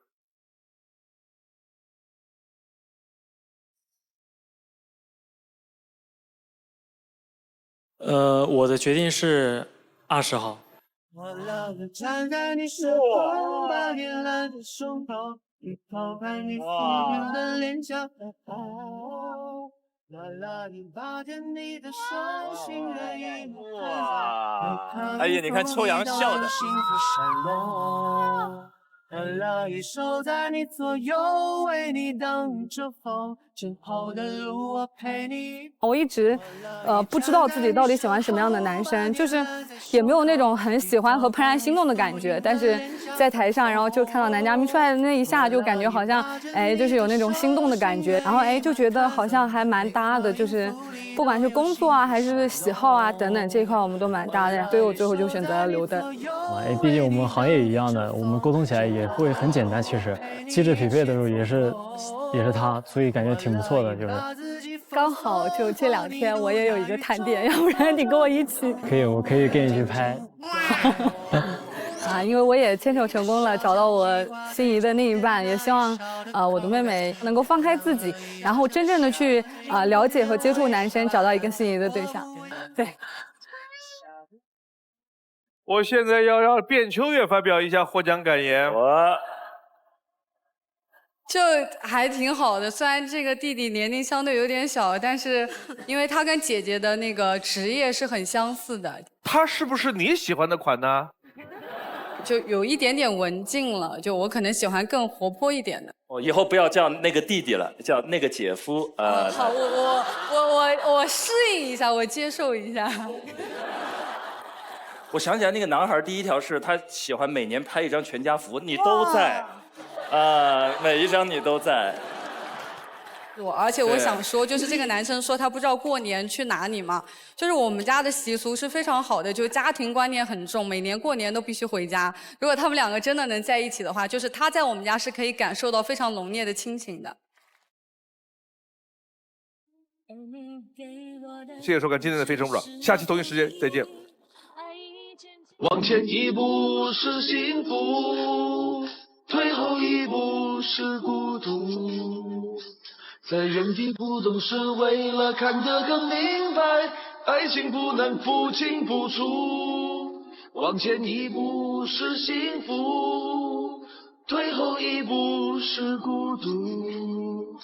我的决定是20号。我老了站在你身旁，把你揽在胸口，你抛开你富有的脸颊。啦啦，你把甜蜜的伤心的一幕哎呀，你看秋阳笑的。啦啦，一手在你左右，为你挡着风，之后的路我陪你。我一直不知道自己到底喜欢什么样的男生，就是也没有那种很喜欢和怦然心动的感觉，但是在台上，然后就看到男嘉宾出来的那一下，就感觉好像就是有那种心动的感觉，然后就觉得好像还蛮搭的，就是不管是工作啊还是喜好啊等等这一块我们都蛮搭的，所以我最后就选择了刘登。毕竟我们行业一样的，我们沟通起来也会很简单，其实机制匹配的时候也是他，所以感觉挺不错的，就是。刚好就这2天我也有一个探店，要不然你跟我一起。可以，我可以跟你去拍。因为我也牵手成功了，找到我心仪的另一半，也希望我的妹妹能够放开自己，然后真正的去了解和接触男生，找到一个心仪的对象。对。我现在要让卞秋月发表一下获奖感言。就还挺好的，虽然这个弟弟年龄相对有点小，但是因为他跟姐姐的那个职业是很相似的。他是不是你喜欢的款呢？就有一点点文静了，就我可能喜欢更活泼一点的。以后不要叫那个弟弟了，叫那个姐夫。好，我适应一下，我接受一下。我想起来那个男孩第一条是他喜欢每年拍一张全家福，你都在。每一张你都在。而且我想说，就是这个男生说他不知道过年去哪里嘛，就是我们家的习俗是非常好的，就家庭观念很重，每年过年都必须回家。如果他们2个真的能在一起的话，就是他在我们家是可以感受到非常浓烈的亲情的。谢谢收看今天的《非诚勿扰》，下期同一时间再见。往前一步是幸福，退后一步是孤独，在原地不动是为了看得更明白，爱情不能不进不出。往前一步是幸福，退后一步是孤独，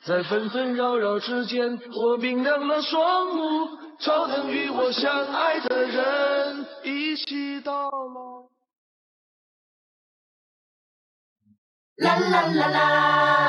在纷纷扰扰之间，我明亮了双目，超能与我相爱的人一起到老。啦啦啦啦。